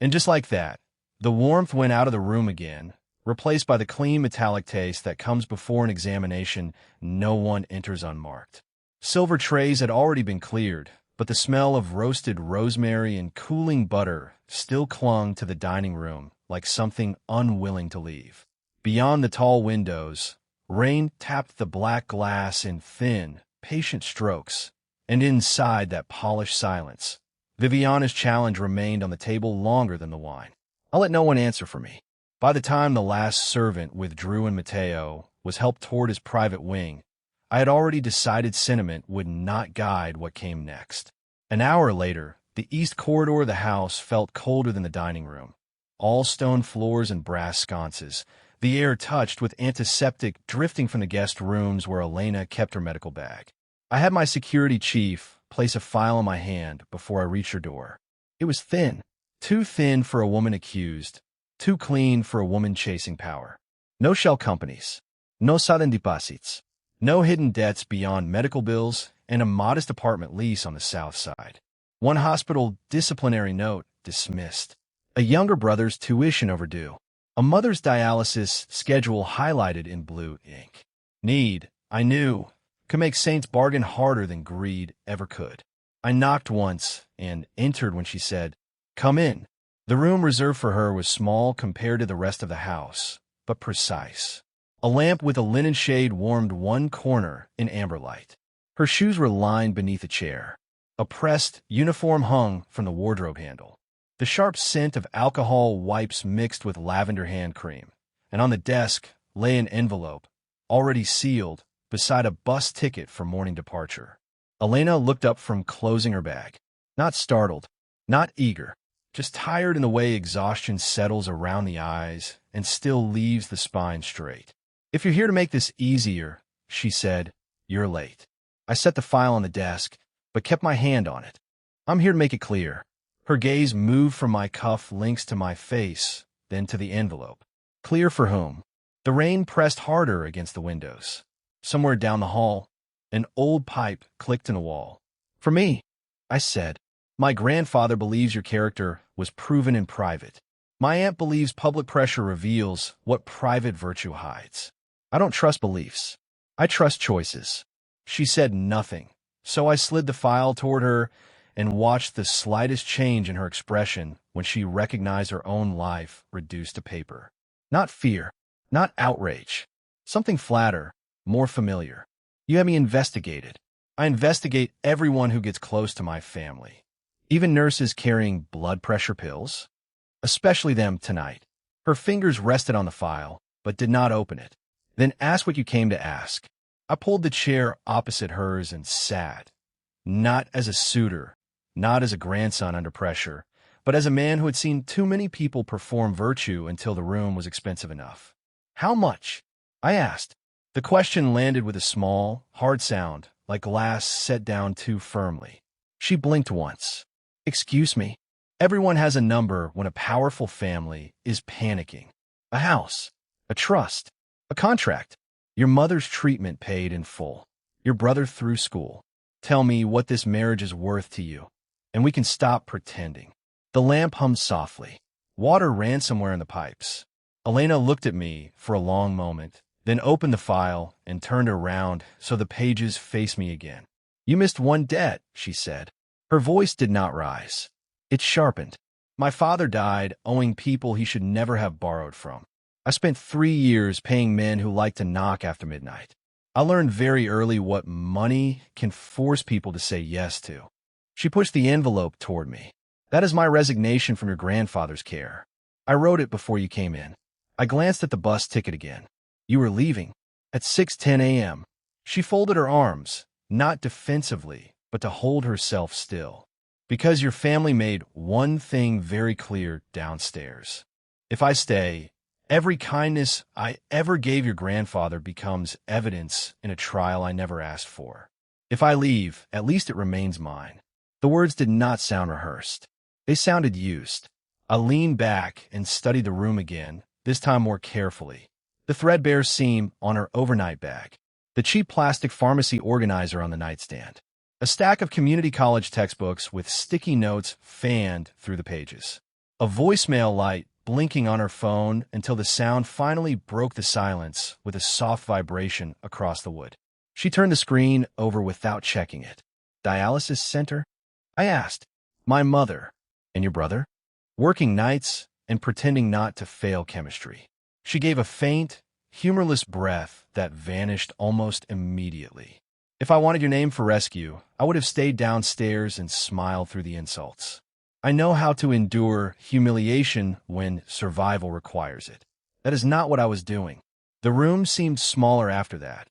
And just like that, the warmth went out of the room again, replaced by the clean metallic taste that comes before an examination no one enters unmarked. Silver trays had already been cleared, but the smell of roasted rosemary and cooling butter still clung to the dining room like something unwilling to leave. Beyond the tall windows, rain tapped the black glass in thin, patient strokes, and inside that polished silence, Viviana's challenge remained on the table longer than the wine. I'll let no one answer for me. By the time the last servant withdrew and Mateo was helped toward his private wing, I had already decided sentiment would not guide what came next. An hour later, the east corridor of the house felt colder than the dining room. All stone floors and brass sconces, the air touched with antiseptic drifting from the guest rooms where Elena kept her medical bag. I had my security chief place a file in my hand before I reached her door. It was thin, too thin for a woman accused, too clean for a woman chasing power. No shell companies. No sudden deposits. No hidden debts beyond medical bills, and a modest apartment lease on the south side. One hospital disciplinary note dismissed. A younger brother's tuition overdue. A mother's dialysis schedule highlighted in blue ink. Need, I knew, could make saints bargain harder than greed ever could. I knocked once and entered when she said, "Come in." The room reserved for her was small compared to the rest of the house, but precise. A lamp with a linen shade warmed one corner in amber light. Her shoes were lined beneath a chair. A pressed uniform hung from the wardrobe handle. The sharp scent of alcohol wipes mixed with lavender hand cream. And on the desk lay an envelope, already sealed, beside a bus ticket for morning departure. Elena looked up from closing her bag. Not startled, not eager, just tired in the way exhaustion settles around the eyes and still leaves the spine straight. "If you're here to make this easier," she said, "you're late." I set the file on the desk, but kept my hand on it. "I'm here to make it clear." Her gaze moved from my cuff links to my face, then to the envelope. Clear for whom? The rain pressed harder against the windows. Somewhere down the hall, an old pipe clicked in the wall. "For me," I said. "My grandfather believes your character was proven in private. My aunt believes public pressure reveals what private virtue hides. I don't trust beliefs. I trust choices." She said nothing, so I slid the file toward her and watched the slightest change in her expression when she recognized her own life reduced to paper. Not fear, not outrage. Something flatter, more familiar. "You have me investigated. I investigate everyone who gets close to my family. Even nurses carrying blood pressure pills. Especially them tonight." Her fingers rested on the file, but did not open it. "Then ask what you came to ask." I pulled the chair opposite hers and sat, not as a suitor, not as a grandson under pressure, but as a man who had seen too many people perform virtue until the room was expensive enough. "How much?" I asked. The question landed with a small, hard sound, like glass set down too firmly. She blinked once. "Excuse me." Everyone has a number when a powerful family is panicking. A house, a trust, a contract. Your mother's treatment paid in full. Your brother through school. Tell me what this marriage is worth to you, and we can stop pretending. The lamp hummed softly. Water ran somewhere in the pipes. Elena looked at me for a long moment, then opened the file and turned around so the pages faced me again. "You missed one debt," she said. Her voice did not rise. It sharpened. "My father died owing people he should never have borrowed from. I spent 3 years paying men who like to knock after midnight. I learned very early what money can force people to say yes to." She pushed the envelope toward me. "That is my resignation from your grandfather's care. I wrote it before you came in." I glanced at the bus ticket again. "You were leaving at 6:10 a.m. She folded her arms, not defensively, but to hold herself still. "Because your family made one thing very clear downstairs. If I stay, every kindness I ever gave your grandfather becomes evidence in a trial I never asked for. If I leave, at least it remains mine." The words did not sound rehearsed. They sounded used. I leaned back and studied the room again, this time more carefully. The threadbare seam on her overnight bag. The cheap plastic pharmacy organizer on the nightstand. A stack of community college textbooks with sticky notes fanned through the pages. A voicemail light blinking on her phone until the sound finally broke the silence with a soft vibration across the wood. She turned the screen over without checking it. "Dialysis center?" I asked. "My mother." "And your brother?" "Working nights and pretending not to fail chemistry." She gave a faint, humorless breath that vanished almost immediately. "If I wanted your name for rescue, I would have stayed downstairs and smiled through the insults. I know how to endure humiliation when survival requires it. That is not what I was doing." The room seemed smaller after that,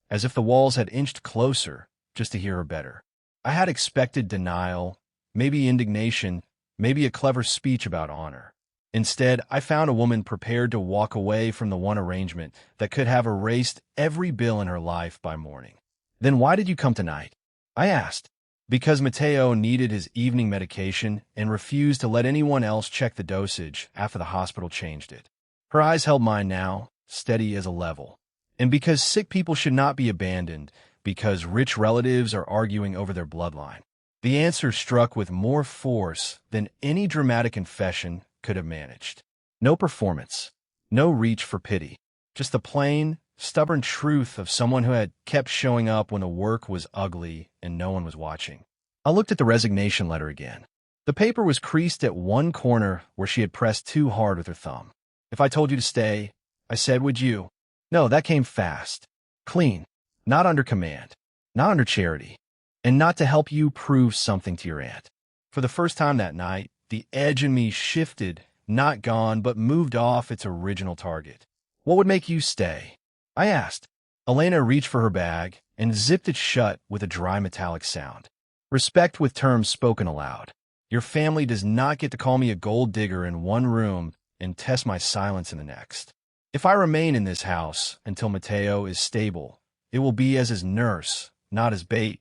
as if the walls had inched closer just to hear her better. I had expected denial, maybe indignation, maybe a clever speech about honor. Instead, I found a woman prepared to walk away from the one arrangement that could have erased every bill in her life by morning. "Then why did you come tonight?" I asked. Because Mateo needed his evening medication and refused to let anyone else check the dosage after the hospital changed it. Her eyes held mine now, steady as a level. And because sick people should not be abandoned, because rich relatives are arguing over their bloodline. The answer struck with more force than any dramatic confession could have managed. No performance, no reach for pity, just the plain, stubborn truth of someone who had kept showing up when the work was ugly and no one was watching. I looked at the resignation letter again. The paper was creased at one corner where she had pressed too hard with her thumb. If I told you to stay, I said, would you? No, that came fast. Clean. Not under command. Not under charity. And not to help you prove something to your aunt. For the first time that night, the edge in me shifted, not gone, but moved off its original target. What would make you stay? I asked. Elena reached for her bag and zipped it shut with a dry metallic sound. Respect with terms spoken aloud. Your family does not get to call me a gold digger in one room and test my silence in the next. If I remain in this house until Mateo is stable, it will be as his nurse, not as bait,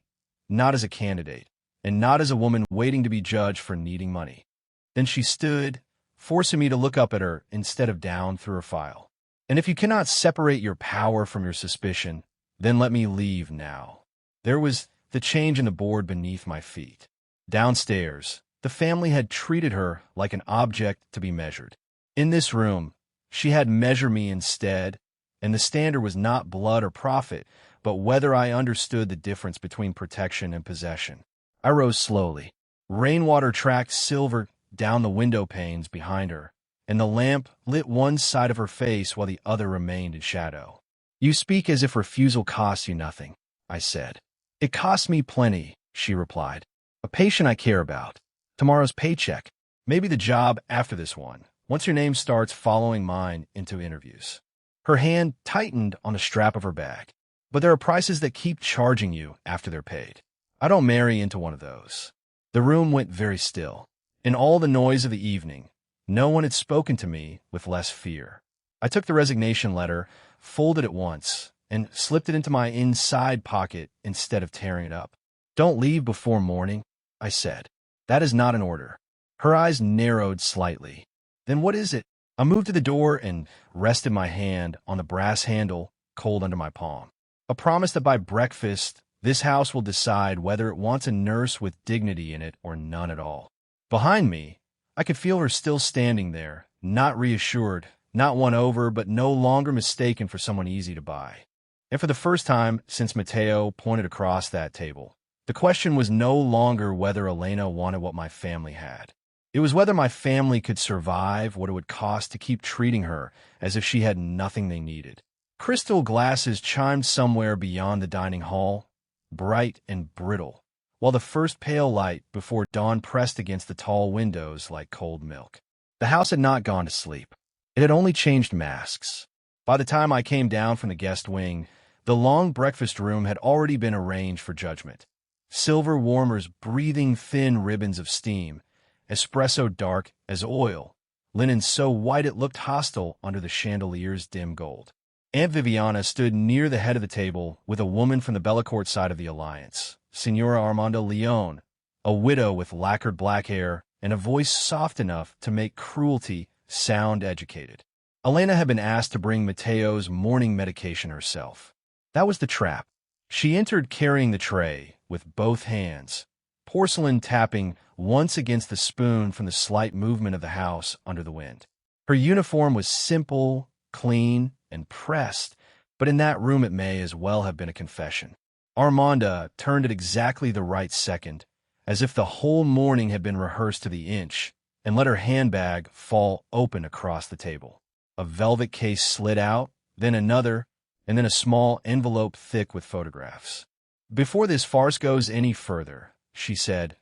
not as a candidate, and not as a woman waiting to be judged for needing money. Then she stood, forcing me to look up at her instead of down through her file. And if you cannot separate your power from your suspicion, then let me leave now. There was the change in the board beneath my feet. Downstairs, the family had treated her like an object to be measured. In this room, she had measured me instead, and the standard was not blood or profit, but whether I understood the difference between protection and possession. I rose slowly. Rainwater tracked silver down the window panes behind her, and the lamp lit one side of her face while the other remained in shadow. You speak as if refusal costs you nothing, I said. It costs me plenty, she replied. A patient I care about. Tomorrow's paycheck. Maybe the job after this one, once your name starts following mine into interviews. Her hand tightened on the strap of her bag. But there are prices that keep charging you after they're paid. I don't marry into one of those. The room went very still. In all the noise of the evening, no one had spoken to me with less fear. I took the resignation letter, folded it once, and slipped it into my inside pocket instead of tearing it up. Don't leave before morning, I said. That is not an order. Her eyes narrowed slightly. Then what is it? I moved to the door and rested my hand on the brass handle, cold under my palm. A promise that by breakfast, this house will decide whether it wants a nurse with dignity in it or none at all. Behind me, I could feel her still standing there, not reassured, not won over, but no longer mistaken for someone easy to buy. And for the first time since Mateo pointed across that table, the question was no longer whether Elena wanted what my family had. It was whether my family could survive what it would cost to keep treating her as if she had nothing they needed. Crystal glasses chimed somewhere beyond the dining hall, bright and brittle, while the first pale light before dawn pressed against the tall windows like cold milk. The house had not gone to sleep. It had only changed masks. By the time I came down from the guest wing, the long breakfast room had already been arranged for judgment. Silver warmers breathing thin ribbons of steam, espresso dark as oil, linen so white it looked hostile under the chandelier's dim gold. Aunt Viviana stood near the head of the table with a woman from the Bellacourt side of the alliance, Signora Armando Leon, a widow with lacquered black hair and a voice soft enough to make cruelty sound educated. Elena had been asked to bring Mateo's morning medication herself. That was the trap. She entered carrying the tray with both hands, porcelain tapping once against the spoon from the slight movement of the house under the wind. Her uniform was simple, clean, and pressed, but in that room it may as well have been a confession. Armanda turned at exactly the right second, as if the whole morning had been rehearsed to the inch, and let her handbag fall open across the table. A velvet case slid out, then another, and then a small envelope thick with photographs. Before this farce goes any further, she said,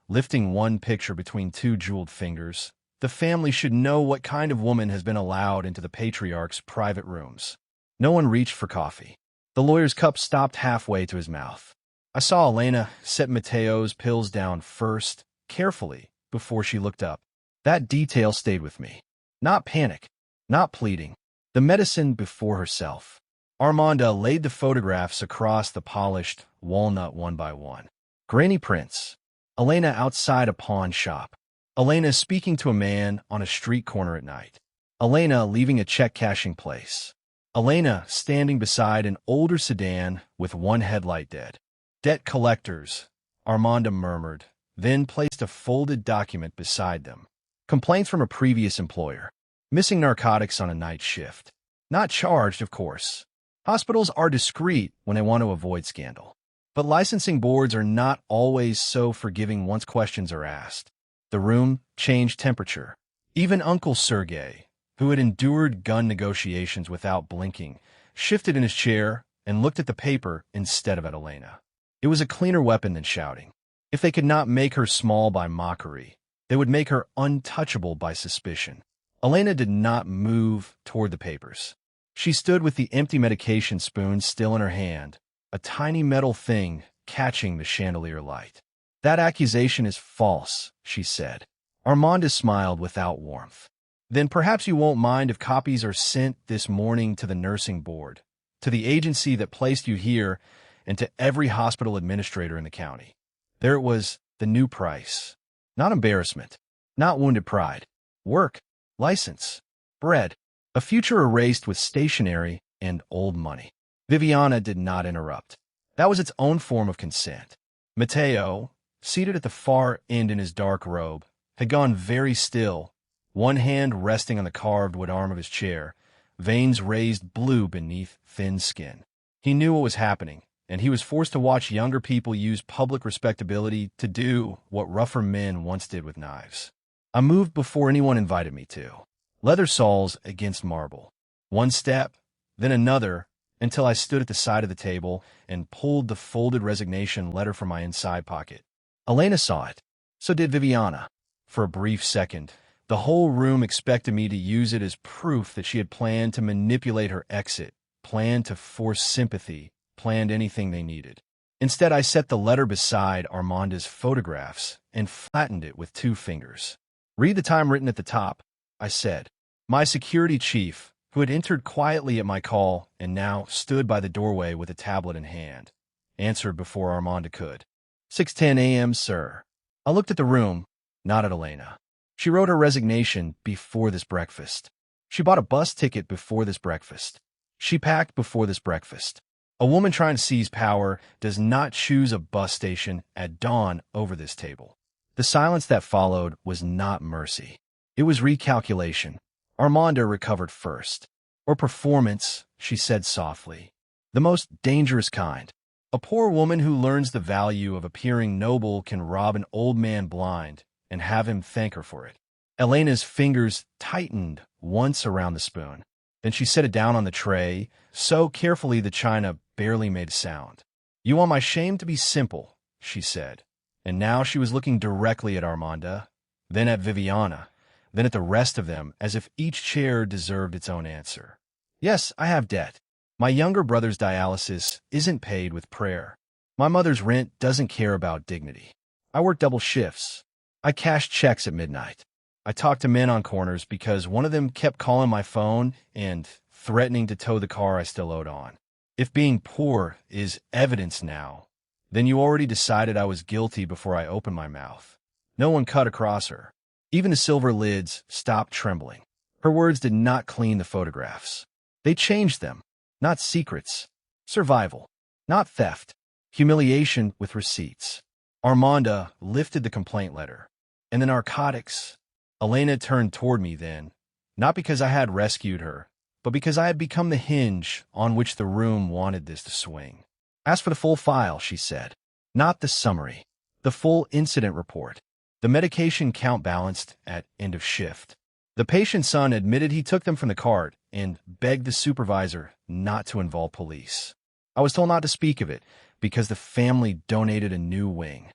lifting one picture between two jeweled fingers, the family should know what kind of woman has been allowed into the patriarch's private rooms. No one reached for coffee. The lawyer's cup stopped halfway to his mouth. I saw Elena set Mateo's pills down first, carefully, before she looked up. That detail stayed with me. Not panic, not pleading. The medicine before herself. Armanda laid the photographs across the polished walnut one by one. Granny Prince. Elena outside a pawn shop. Elena speaking to a man on a street corner at night. Elena leaving a check-cashing place. Elena standing beside an older sedan with one headlight dead. Debt collectors, Armanda murmured, then placed a folded document beside them. Complaints from a previous employer. Missing narcotics on a night shift. Not charged, of course. Hospitals are discreet when they want to avoid scandal. But licensing boards are not always so forgiving once questions are asked. The room changed temperature. Even Uncle Sergei, who had endured gun negotiations without blinking, shifted in his chair and looked at the paper instead of at Elena. It was a cleaner weapon than shouting. If they could not make her small by mockery, they would make her untouchable by suspicion. Elena did not move toward the papers. She stood with the empty medication spoon still in her hand, a tiny metal thing catching the chandelier light. That accusation is false, she said. Armanda smiled without warmth. Then perhaps you won't mind if copies are sent this morning to the nursing board, to the agency that placed you here, and to every hospital administrator in the county. There it was, the new price. Not embarrassment, not wounded pride. Work, license, bread, a future erased with stationery and old money. Viviana did not interrupt. That was its own form of consent. Matteo, seated at the far end in his dark robe, had gone very still, one hand resting on the carved wood arm of his chair, veins raised blue beneath thin skin. He knew what was happening, and he was forced to watch younger people use public respectability to do what rougher men once did with knives. I moved before anyone invited me to. Leather soles against marble. One step, then another, until I stood at the side of the table and pulled the folded resignation letter from my inside pocket. Elena saw it. So did Viviana. For a brief second, the whole room expected me to use it as proof that she had planned to manipulate her exit, planned to force sympathy, planned anything they needed. Instead, I set the letter beside Armanda's photographs and flattened it with 2 fingers. Read the time written at the top, I said. My security chief, who had entered quietly at my call and now stood by the doorway with a tablet in hand, answered before Armanda could. 6:10 a.m., sir. I looked at the room, not at Elena. She wrote her resignation before this breakfast. She bought a bus ticket before this breakfast. She packed before this breakfast. A woman trying to seize power does not choose a bus station at dawn over this table. The silence that followed was not mercy. It was recalculation. Armanda recovered first. Or performance, she said softly. The most dangerous kind. A poor woman who learns the value of appearing noble can rob an old man blind and have him thank her for it. Elena's fingers tightened once around the spoon. Then she set it down on the tray, so carefully the china barely made a sound. You want my shame to be simple, she said. And now she was looking directly at Armanda, then at Viviana, then at the rest of them, as if each chair deserved its own answer. Yes, I have debt. My younger brother's dialysis isn't paid with prayer. My mother's rent doesn't care about dignity. I work double shifts. I cash checks at midnight. I talk to men on corners because one of them kept calling my phone and threatening to tow the car I still owed on. If being poor is evidence now, then you already decided I was guilty before I opened my mouth. No one cut across her. Even the silver lids stopped trembling. Her words did not clean the photographs. They changed them. Not secrets. Survival. Not theft. Humiliation with receipts. Armanda lifted the complaint letter. And the narcotics. Elena turned toward me then, not because I had rescued her, but because I had become the hinge on which the room wanted this to swing. Ask for the full file, she said. Not the summary. The full incident report. The medication count balanced at end of shift. The patient's son admitted he took them from the cart and begged the supervisor not to involve police. I was told not to speak of it because the family donated a new wing.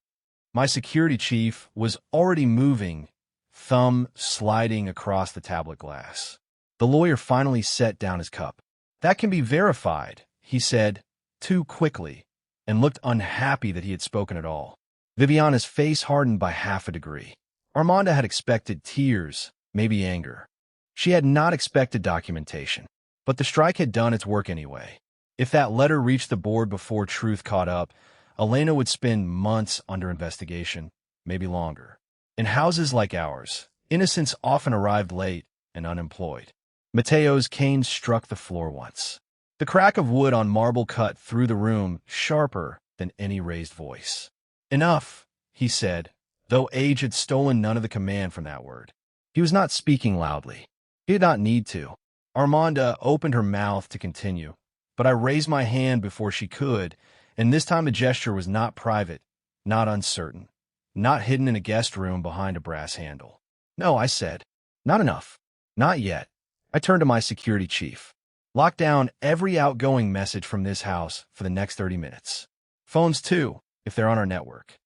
My security chief was already moving, thumb sliding across the tablet glass. The lawyer finally set down his cup. That can be verified, he said, too quickly, and looked unhappy that he had spoken at all. Viviana's face hardened by half a degree. Armanda had expected tears, maybe anger. She had not expected documentation, but the strike had done its work anyway. If that letter reached the board before truth caught up, Elena would spend months under investigation, maybe longer. In houses like ours, innocents often arrived late and unemployed. Mateo's cane struck the floor once. The crack of wood on marble cut through the room sharper than any raised voice. "Enough," he said, though age had stolen none of the command from that word. He was not speaking loudly. He did not need to. Armanda opened her mouth to continue, but I raised my hand before she could, and this time the gesture was not private, not uncertain, not hidden in a guest room behind a brass handle. "No," I said. "Not enough. Not yet." I turned to my security chief. "Lock down every outgoing message from this house for the next 30 minutes. Phones too, if they're on our network."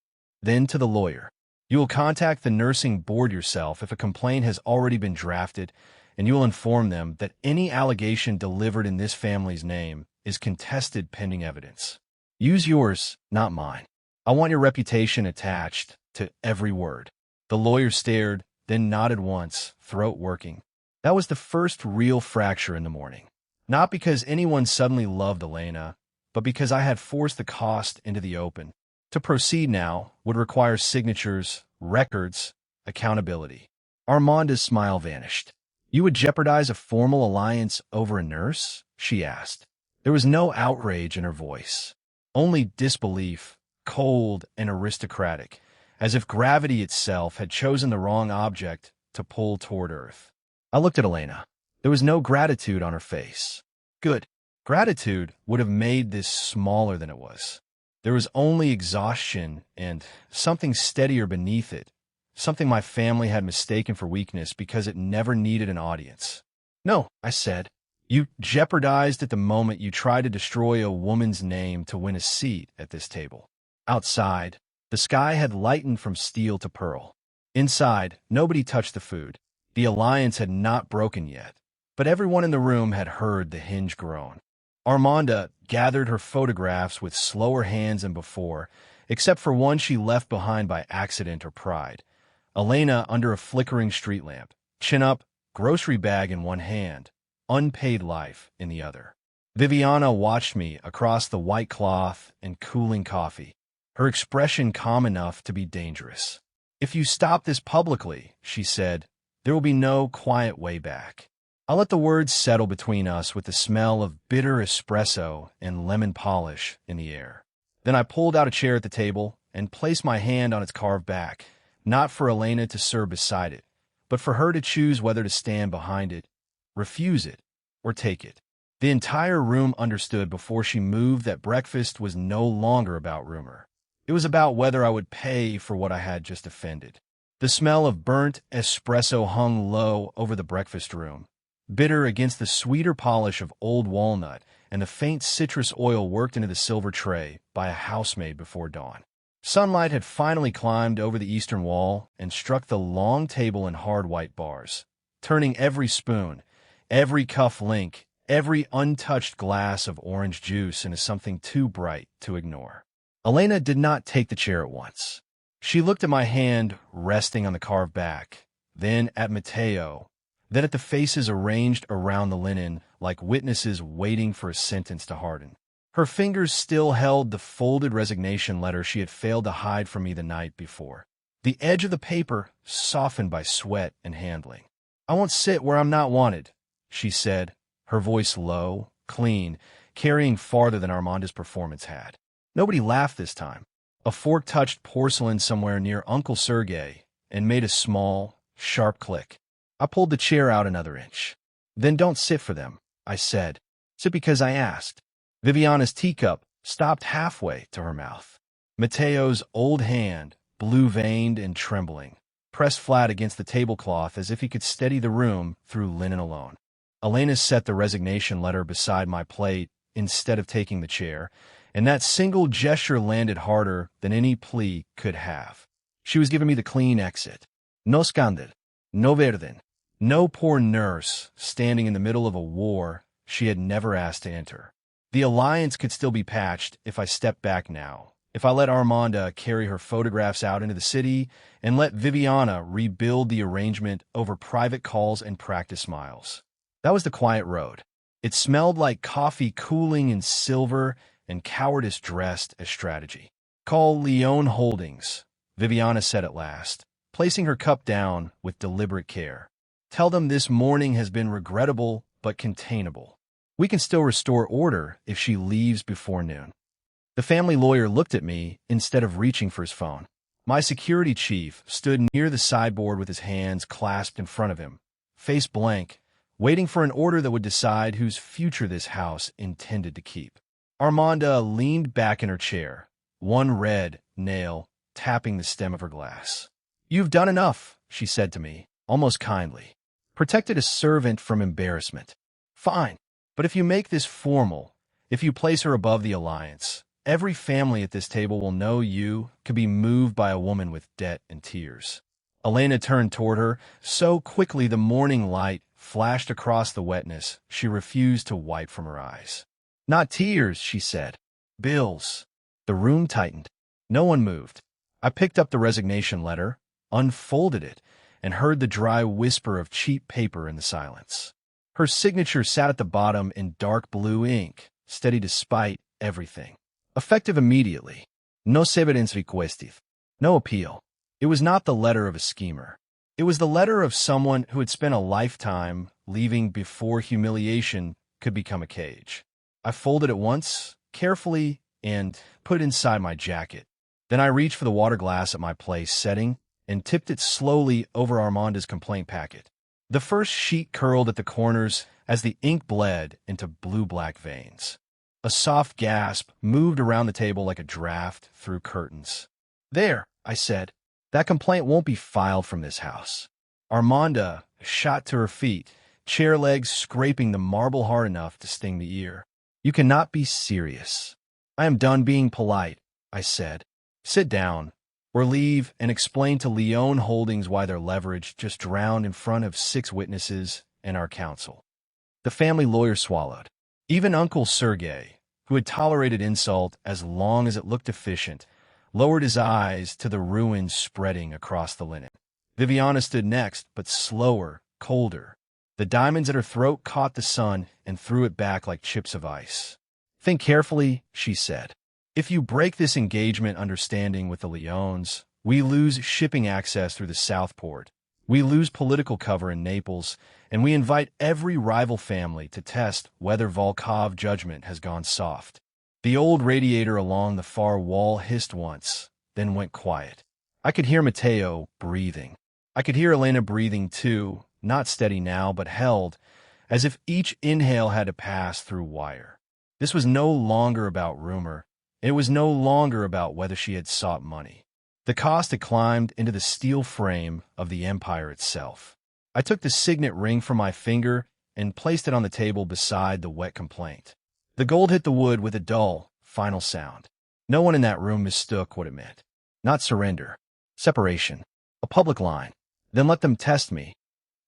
Then to the lawyer. "You will contact the nursing board yourself if a complaint has already been drafted, and you will inform them that any allegation delivered in this family's name is contested pending evidence. Use yours, not mine. I want your reputation attached to every word." The lawyer stared, then nodded once, throat working. That was the first real fracture in the morning. Not because anyone suddenly loved Elena, but because I had forced the cost into the open. To proceed now would require signatures, records, accountability. Armanda's smile vanished. "You would jeopardize a formal alliance over a nurse?" she asked. There was no outrage in her voice, only disbelief, cold and aristocratic, as if gravity itself had chosen the wrong object to pull toward Earth. I looked at Elena. There was no gratitude on her face. Good. Gratitude would have made this smaller than it was. There was only exhaustion and something steadier beneath it, something my family had mistaken for weakness because it never needed an audience. "No," I said. "You jeopardized at the moment you tried to destroy a woman's name to win a seat at this table." Outside, the sky had lightened from steel to pearl. Inside, nobody touched the food. The alliance had not broken yet, but everyone in the room had heard the hinge groan. Armanda gathered her photographs with slower hands than before, except for one she left behind by accident or pride. Elena under a flickering street lamp, chin up, grocery bag in one hand, unpaid life in the other. Viviana watched me across the white cloth and cooling coffee, her expression calm enough to be dangerous. "If you stop this publicly," she said, "there will be no quiet way back." I let the words settle between us with the smell of bitter espresso and lemon polish in the air. Then I pulled out a chair at the table and placed my hand on its carved back, not for Elena to serve beside it, but for her to choose whether to stand behind it, refuse it, or take it. The entire room understood before she moved that breakfast was no longer about rumor. It was about whether I would pay for what I had just offended. The smell of burnt espresso hung low over the breakfast room, bitter against the sweeter polish of old walnut and the faint citrus oil worked into the silver tray by a housemaid before dawn. Sunlight had finally climbed over the eastern wall and struck the long table in hard white bars, turning every spoon, every cuff link, every untouched glass of orange juice into something too bright to ignore. Elena did not take the chair at once. She looked at my hand resting on the carved back, then at Mateo, then at the faces arranged around the linen like witnesses waiting for a sentence to harden. Her fingers still held the folded resignation letter she had failed to hide from me the night before, the edge of the paper softened by sweat and handling. "I won't sit where I'm not wanted," she said, her voice low, clean, carrying farther than Armanda's performance had. Nobody laughed this time. A fork touched porcelain somewhere near Uncle Sergei and made a small, sharp click. I pulled the chair out another inch. "Then don't sit for them," I said. "Sit because I asked." Viviana's teacup stopped halfway to her mouth. Mateo's old hand, blue-veined and trembling, pressed flat against the tablecloth as if he could steady the room through linen alone. Elena set the resignation letter beside my plate instead of taking the chair, and that single gesture landed harder than any plea could have. She was giving me the clean exit. No scandal, no verden, no poor nurse standing in the middle of a war she had never asked to enter. The alliance could still be patched if I stepped back now, if I let Armanda carry her photographs out into the city and let Viviana rebuild the arrangement over private calls and practice miles. That was the quiet road. It smelled like coffee cooling in silver and cowardice dressed as strategy. Call Leone Holdings, Viviana said at last, placing her cup down with deliberate care. Tell them this morning has been regrettable but containable. We can still restore order if she leaves before noon. The family lawyer looked at me instead of reaching for his phone. My security chief stood near the sideboard with his hands clasped in front of him, face blank, waiting for an order that would decide whose future this house intended to keep. Armanda leaned back in her chair, one red nail tapping the stem of her glass. You've done enough, she said to me, almost kindly. Protected a servant from embarrassment. Fine, but if you make this formal, if you place her above the alliance, every family at this table will know you could be moved by a woman with debt and tears. Elena turned toward her, so quickly the morning light flashed across the wetness she refused to wipe from her eyes. Not tears, she said. Bills. The room tightened. No one moved. I picked up the resignation letter, unfolded it, and heard the dry whisper of cheap paper in the silence. Her signature sat at the bottom in dark blue ink, steady despite everything. Effective immediately. No severance requested. No appeal. It was not the letter of a schemer. It was the letter of someone who had spent a lifetime leaving before humiliation could become a cage. I folded it once, carefully, and put it inside my jacket. Then I reached for the water glass at my place setting and tipped it slowly over Armanda's complaint packet. The first sheet curled at the corners as the ink bled into blue-black veins. A soft gasp moved around the table like a draft through curtains. There, I said. That complaint won't be filed from this house. Armanda shot to her feet, chair legs scraping the marble hard enough to sting the ear. You cannot be serious. I am done being polite, I said. Sit down, or leave and explain to Leone Holdings why their leverage just drowned in front of 6 witnesses and our counsel. The family lawyer swallowed. Even Uncle Sergei, who had tolerated insult as long as it looked efficient, lowered his eyes to the ruins spreading across the linen. Viviana stood next, but slower, colder. The diamonds at her throat caught the sun and threw it back like chips of ice. Think carefully, she said. If you break this engagement understanding with the Leones, we lose shipping access through the Southport. We lose political cover in Naples, and we invite every rival family to test whether Volkov judgment has gone soft. The old radiator along the far wall hissed once, then went quiet. I could hear Matteo breathing. I could hear Elena breathing too, not steady now, but held, as if each inhale had to pass through wire. This was no longer about rumor. It was no longer about whether she had sought money. The cost had climbed into the steel frame of the empire itself. I took the signet ring from my finger and placed it on the table beside the wet complaint. The gold hit the wood with a dull, final sound. No one in that room mistook what it meant. Not surrender. Separation. A public line. Then let them test me.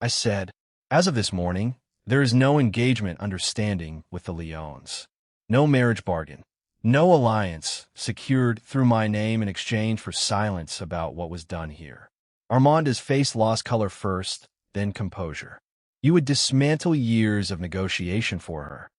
I said, as of this morning, there is no engagement understanding with the Leones. No marriage bargain. No alliance secured through my name in exchange for silence about what was done here. Armanda's face lost color first, then composure. You would dismantle years of negotiation for her.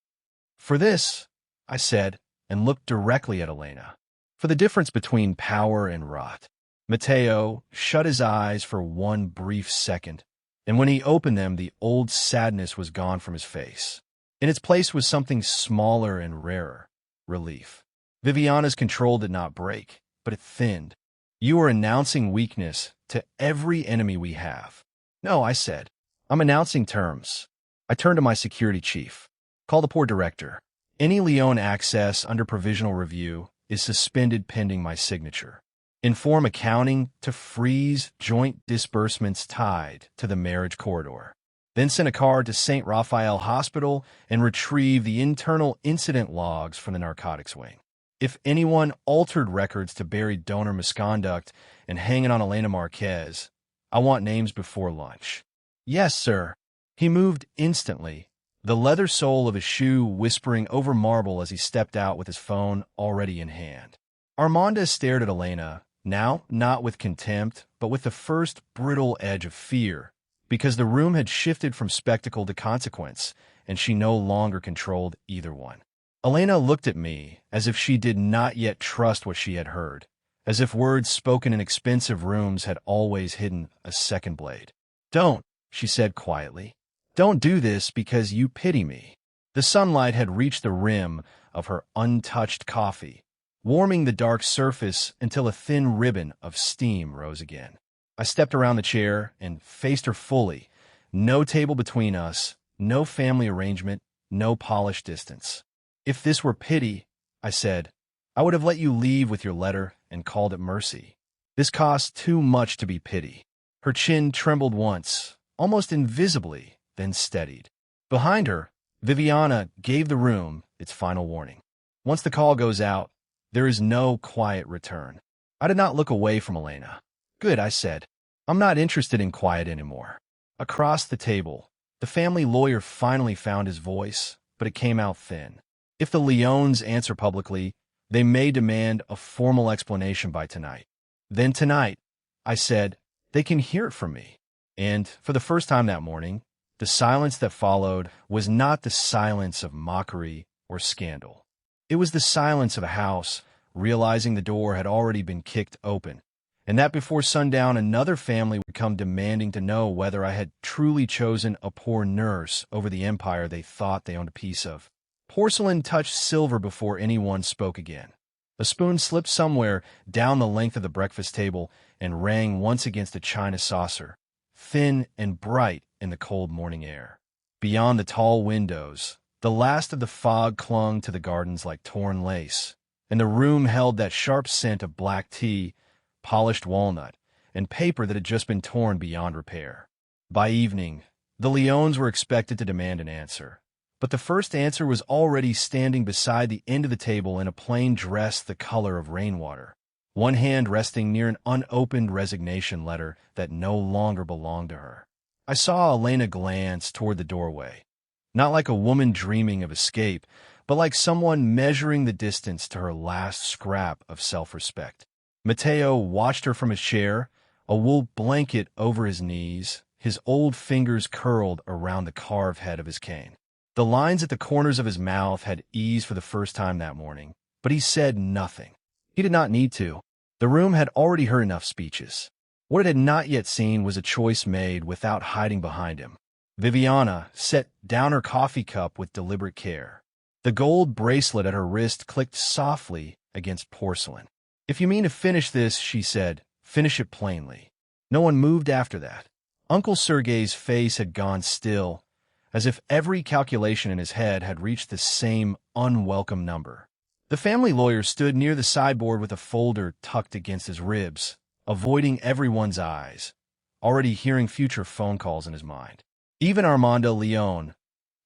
For this, I said, and looked directly at Elena. For the difference between power and rot. Matteo shut his eyes for one brief second, and when he opened them, the old sadness was gone from his face. In its place was something smaller and rarer. Relief. Viviana's control did not break, but it thinned. You are announcing weakness to every enemy we have. No, I said. I'm announcing terms. I turned to my security chief. Call the poor director. Any Leone access under provisional review is suspended pending my signature. Inform accounting to freeze joint disbursements tied to the marriage corridor. Then send a card to St. Raphael Hospital and retrieve the internal incident logs from the narcotics wing. If anyone altered records to bury donor misconduct and hang it on Elena Marquez, I want names before lunch. Yes, sir. He moved instantly, the leather sole of his shoe whispering over marble as he stepped out with his phone already in hand. Armanda stared at Elena, now not with contempt, but with the first brittle edge of fear, because the room had shifted from spectacle to consequence, and she no longer controlled either one. Elena looked at me as if she did not yet trust what she had heard, as if words spoken in expensive rooms had always hidden a second blade. "Don't," she said quietly. "Don't do this because you pity me." The sunlight had reached the rim of her untouched coffee, warming the dark surface until a thin ribbon of steam rose again. I stepped around the chair and faced her fully. No table between us, no family arrangement, no polished distance. "If this were pity," I said, "I would have let you leave with your letter and called it mercy. This costs too much to be pity." Her chin trembled once, almost invisibly, then steadied. Behind her, Viviana gave the room its final warning. "Once the call goes out, there is no quiet return." I did not look away from Elena. "Good," I said. "I'm not interested in quiet anymore." Across the table, the family lawyer finally found his voice, but it came out thin. "If the Leones answer publicly, they may demand a formal explanation by tonight." "Then tonight," I said, "they can hear it from me." And for the first time that morning, the silence that followed was not the silence of mockery or scandal. It was the silence of a house realizing the door had already been kicked open, and that before sundown another family would come demanding to know whether I had truly chosen a poor nurse over the empire they thought they owned a piece of. Porcelain touched silver before anyone spoke again. A spoon slipped somewhere down the length of the breakfast table and rang once against a china saucer, thin and bright in the cold morning air. Beyond the tall windows, the last of the fog clung to the gardens like torn lace, and the room held that sharp scent of black tea, polished walnut, and paper that had just been torn beyond repair. By evening, the Leones were expected to demand an answer, but the first answer was already standing beside the end of the table in a plain dress the color of rainwater, one hand resting near an unopened resignation letter that no longer belonged to her. I saw Elena glance toward the doorway, not like a woman dreaming of escape, but like someone measuring the distance to her last scrap of self-respect. Matteo watched her from his chair, a wool blanket over his knees, his old fingers curled around the carved head of his cane. The lines at the corners of his mouth had eased for the first time that morning, but he said nothing. He did not need to. The room had already heard enough speeches. What it had not yet seen was a choice made without hiding behind him. Viviana set down her coffee cup with deliberate care. The gold bracelet at her wrist clicked softly against porcelain. "If you mean to finish this," she said, "finish it plainly." No one moved after that. Uncle Sergei's face had gone still, as if every calculation in his head had reached the same unwelcome number. The family lawyer stood near the sideboard with a folder tucked against his ribs, avoiding everyone's eyes, already hearing future phone calls in his mind. Even Armando Leone,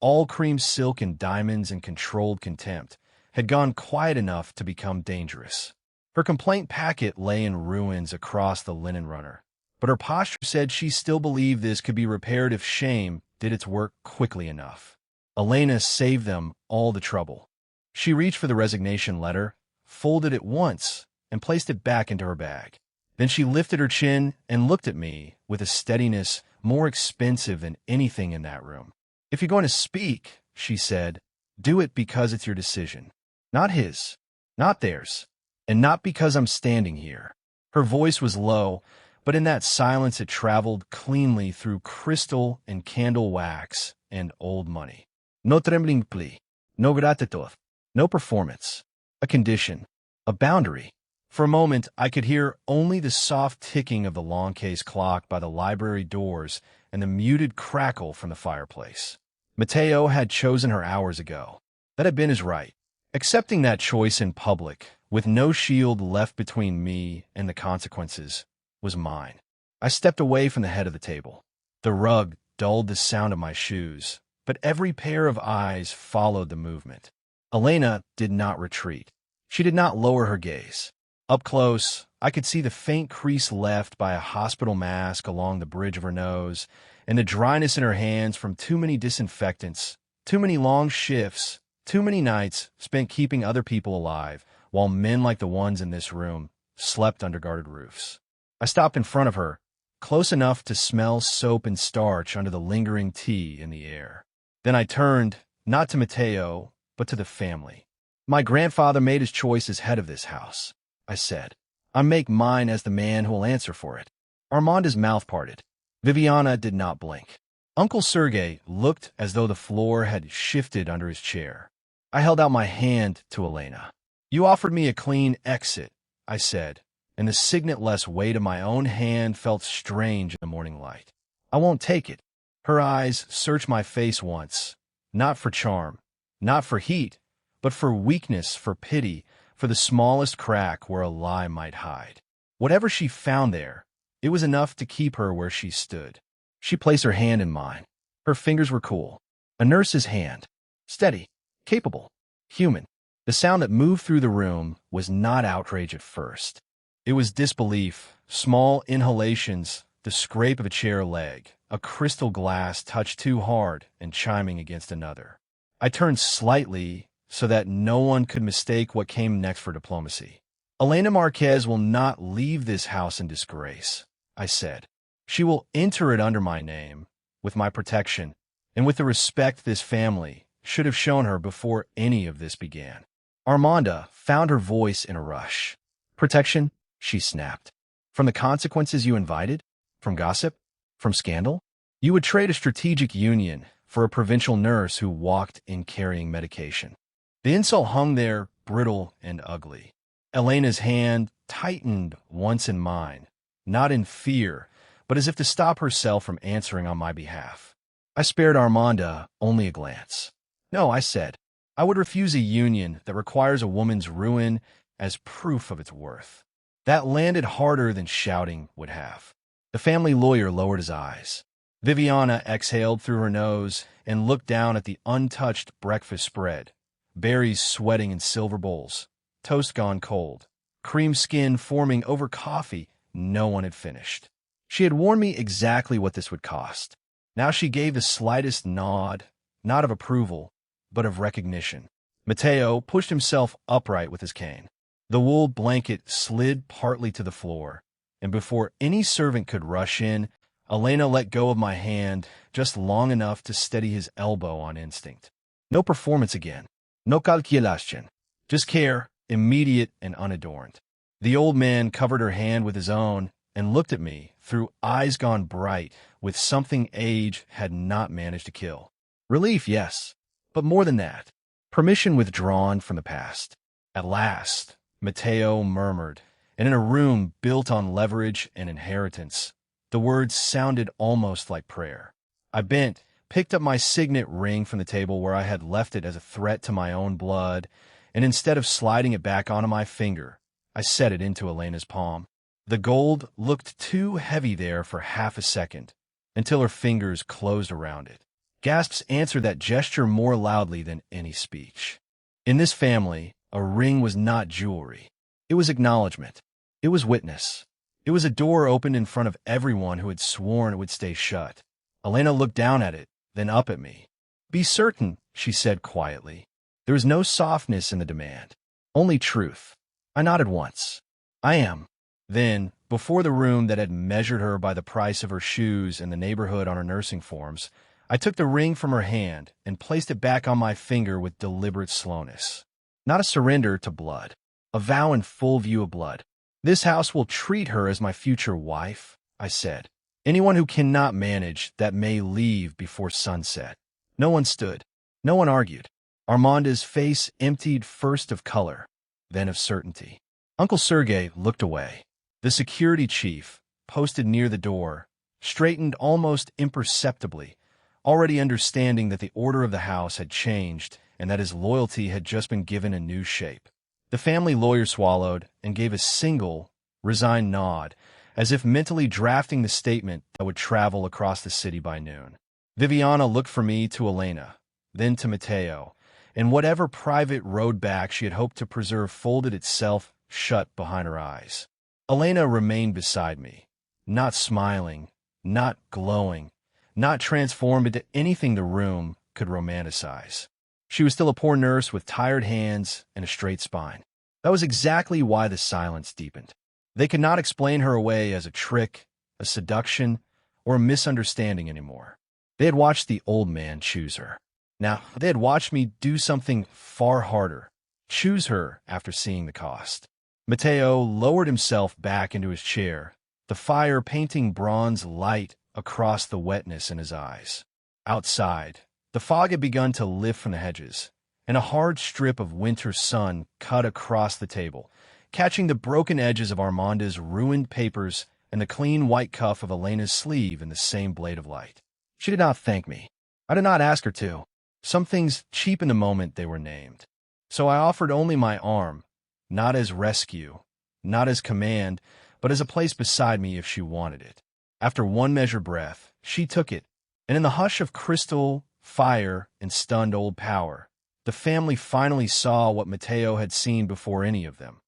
all cream silk and diamonds and controlled contempt, had gone quiet enough to become dangerous. Her complaint packet lay in ruins across the linen runner, but her posture said she still believed this could be repaired if shame did its work quickly enough. Elena saved them all the trouble. She reached for the resignation letter, folded it once, and placed it back into her bag. Then she lifted her chin and looked at me with a steadiness more expensive than anything in that room. "If you're going to speak," she said, "do it because it's your decision. Not his, not theirs, and not because I'm standing here." Her voice was low, but in that silence it traveled cleanly through crystal and candle wax and old money. No trembling plea, no gratitud, no performance, a condition, a boundary. For a moment, I could hear only the soft ticking of the long case clock by the library doors and the muted crackle from the fireplace. Matteo had chosen her hours ago. That had been his right. Accepting that choice in public, with no shield left between me and the consequences, was mine. I stepped away from the head of the table. The rug dulled the sound of my shoes, but every pair of eyes followed the movement. Elena did not retreat. She did not lower her gaze. Up close, I could see the faint crease left by a hospital mask along the bridge of her nose, and the dryness in her hands from too many disinfectants, too many long shifts, too many nights spent keeping other people alive, while men like the ones in this room slept under guarded roofs. I stopped in front of her, close enough to smell soap and starch under the lingering tea in the air. Then I turned, not to Matteo, but to the family. "My grandfather made his choice as head of this house," I said. I make mine as the man who will answer for it. Armanda's mouth parted. Viviana did not blink. Uncle Sergei looked as though the floor had shifted under his chair. I held out my hand to Elena. You offered me a clean exit, I said, and the signet-less weight of my own hand felt strange in the morning light. I won't take it. Her eyes searched my face once, not for charm, not for heat, but for weakness, for pity, for the smallest crack where a lie might hide. Whatever she found there, it was enough to keep her where she stood. She placed her hand in mine. Her fingers were cool. A nurse's hand. Steady, capable, human. The sound that moved through the room was not outrage at first. It was disbelief, small inhalations, the scrape of a chair leg, a crystal glass touched too hard and chiming against another. I turned slightly so that no one could mistake what came next for diplomacy. Elena Marquez will not leave this house in disgrace, I said. She will enter it under my name, with my protection, and with the respect this family should have shown her before any of this began. Armanda found her voice in a rush. Protection? She snapped. From the consequences you invited? From gossip? From scandal? You would trade a strategic union for a provincial nurse who walked in carrying medication. The insult hung there, brittle and ugly. Elena's hand tightened once in mine, not in fear, but as if to stop herself from answering on my behalf. I spared Armanda only a glance. No, I said, I would refuse a union that requires a woman's ruin as proof of its worth. That landed harder than shouting would have. The family lawyer lowered his eyes. Viviana exhaled through her nose and looked down at the untouched breakfast spread, berries sweating in silver bowls, toast gone cold, cream skin forming over coffee no one had finished. She had warned me exactly what this would cost. Now she gave the slightest nod, not of approval, but of recognition. Mateo pushed himself upright with his cane. The wool blanket slid partly to the floor, and before any servant could rush in, Elena let go of my hand just long enough to steady his elbow on instinct. No performance again. No calculación. Just care, immediate and unadorned. The old man covered her hand with his own and looked at me through eyes gone bright with something age had not managed to kill. Relief, yes, but more than that. Permission withdrawn from the past. At last, Mateo murmured, and in a room built on leverage and inheritance, the words sounded almost like prayer. I bent, picked up my signet ring from the table where I had left it as a threat to my own blood, and instead of sliding it back onto my finger, I set it into Elena's palm. The gold looked too heavy there for half a second, until her fingers closed around it. Gasps answered that gesture more loudly than any speech. In this family, a ring was not jewelry. It was acknowledgement. It was witness. It was a door opened in front of everyone who had sworn it would stay shut. Elena looked down at it, then up at me. Be certain, she said quietly. There is no softness in the demand, only truth. I nodded once. I am. Then, before the room that had measured her by the price of her shoes and the neighborhood on her nursing forms, I took the ring from her hand and placed it back on my finger with deliberate slowness. Not a surrender to blood, a vow in full view of blood. This house will treat her as my future wife, I said. Anyone who cannot manage that may leave before sunset. No one stood. No one argued. Armanda's face emptied first of color, then of certainty. Uncle Sergei looked away. The security chief, posted near the door, straightened almost imperceptibly, already understanding that the order of the house had changed and that his loyalty had just been given a new shape. The family lawyer swallowed and gave a single, resigned nod, as if mentally drafting the statement that would travel across the city by noon. Viviana looked from me to Elena, then to Mateo, and whatever private road back she had hoped to preserve folded itself shut behind her eyes. Elena remained beside me, not smiling, not glowing, not transformed into anything the room could romanticize. She was still a poor nurse with tired hands and a straight spine. That was exactly why the silence deepened. They could not explain her away as a trick, a seduction, or a misunderstanding anymore. They had watched the old man choose her. Now, they had watched me do something far harder, choose her after seeing the cost. Mateo lowered himself back into his chair, the fire painting bronze light across the wetness in his eyes. Outside, the fog had begun to lift from the hedges, and a hard strip of winter sun cut across the table, catching the broken edges of Armanda's ruined papers and the clean white cuff of Elena's sleeve in the same blade of light. She did not thank me. I did not ask her to. Some things cheap in the moment they were named. So I offered only my arm, not as rescue, not as command, but as a place beside me if she wanted it. After one measured breath, she took it, and in the hush of crystal, fire, and stunned old power, the family finally saw what Mateo had seen before any of them.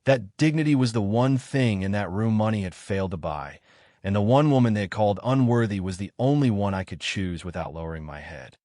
That dignity was the one thing in that room money had failed to buy, and the one woman they had called unworthy was the only one I could choose without lowering my head.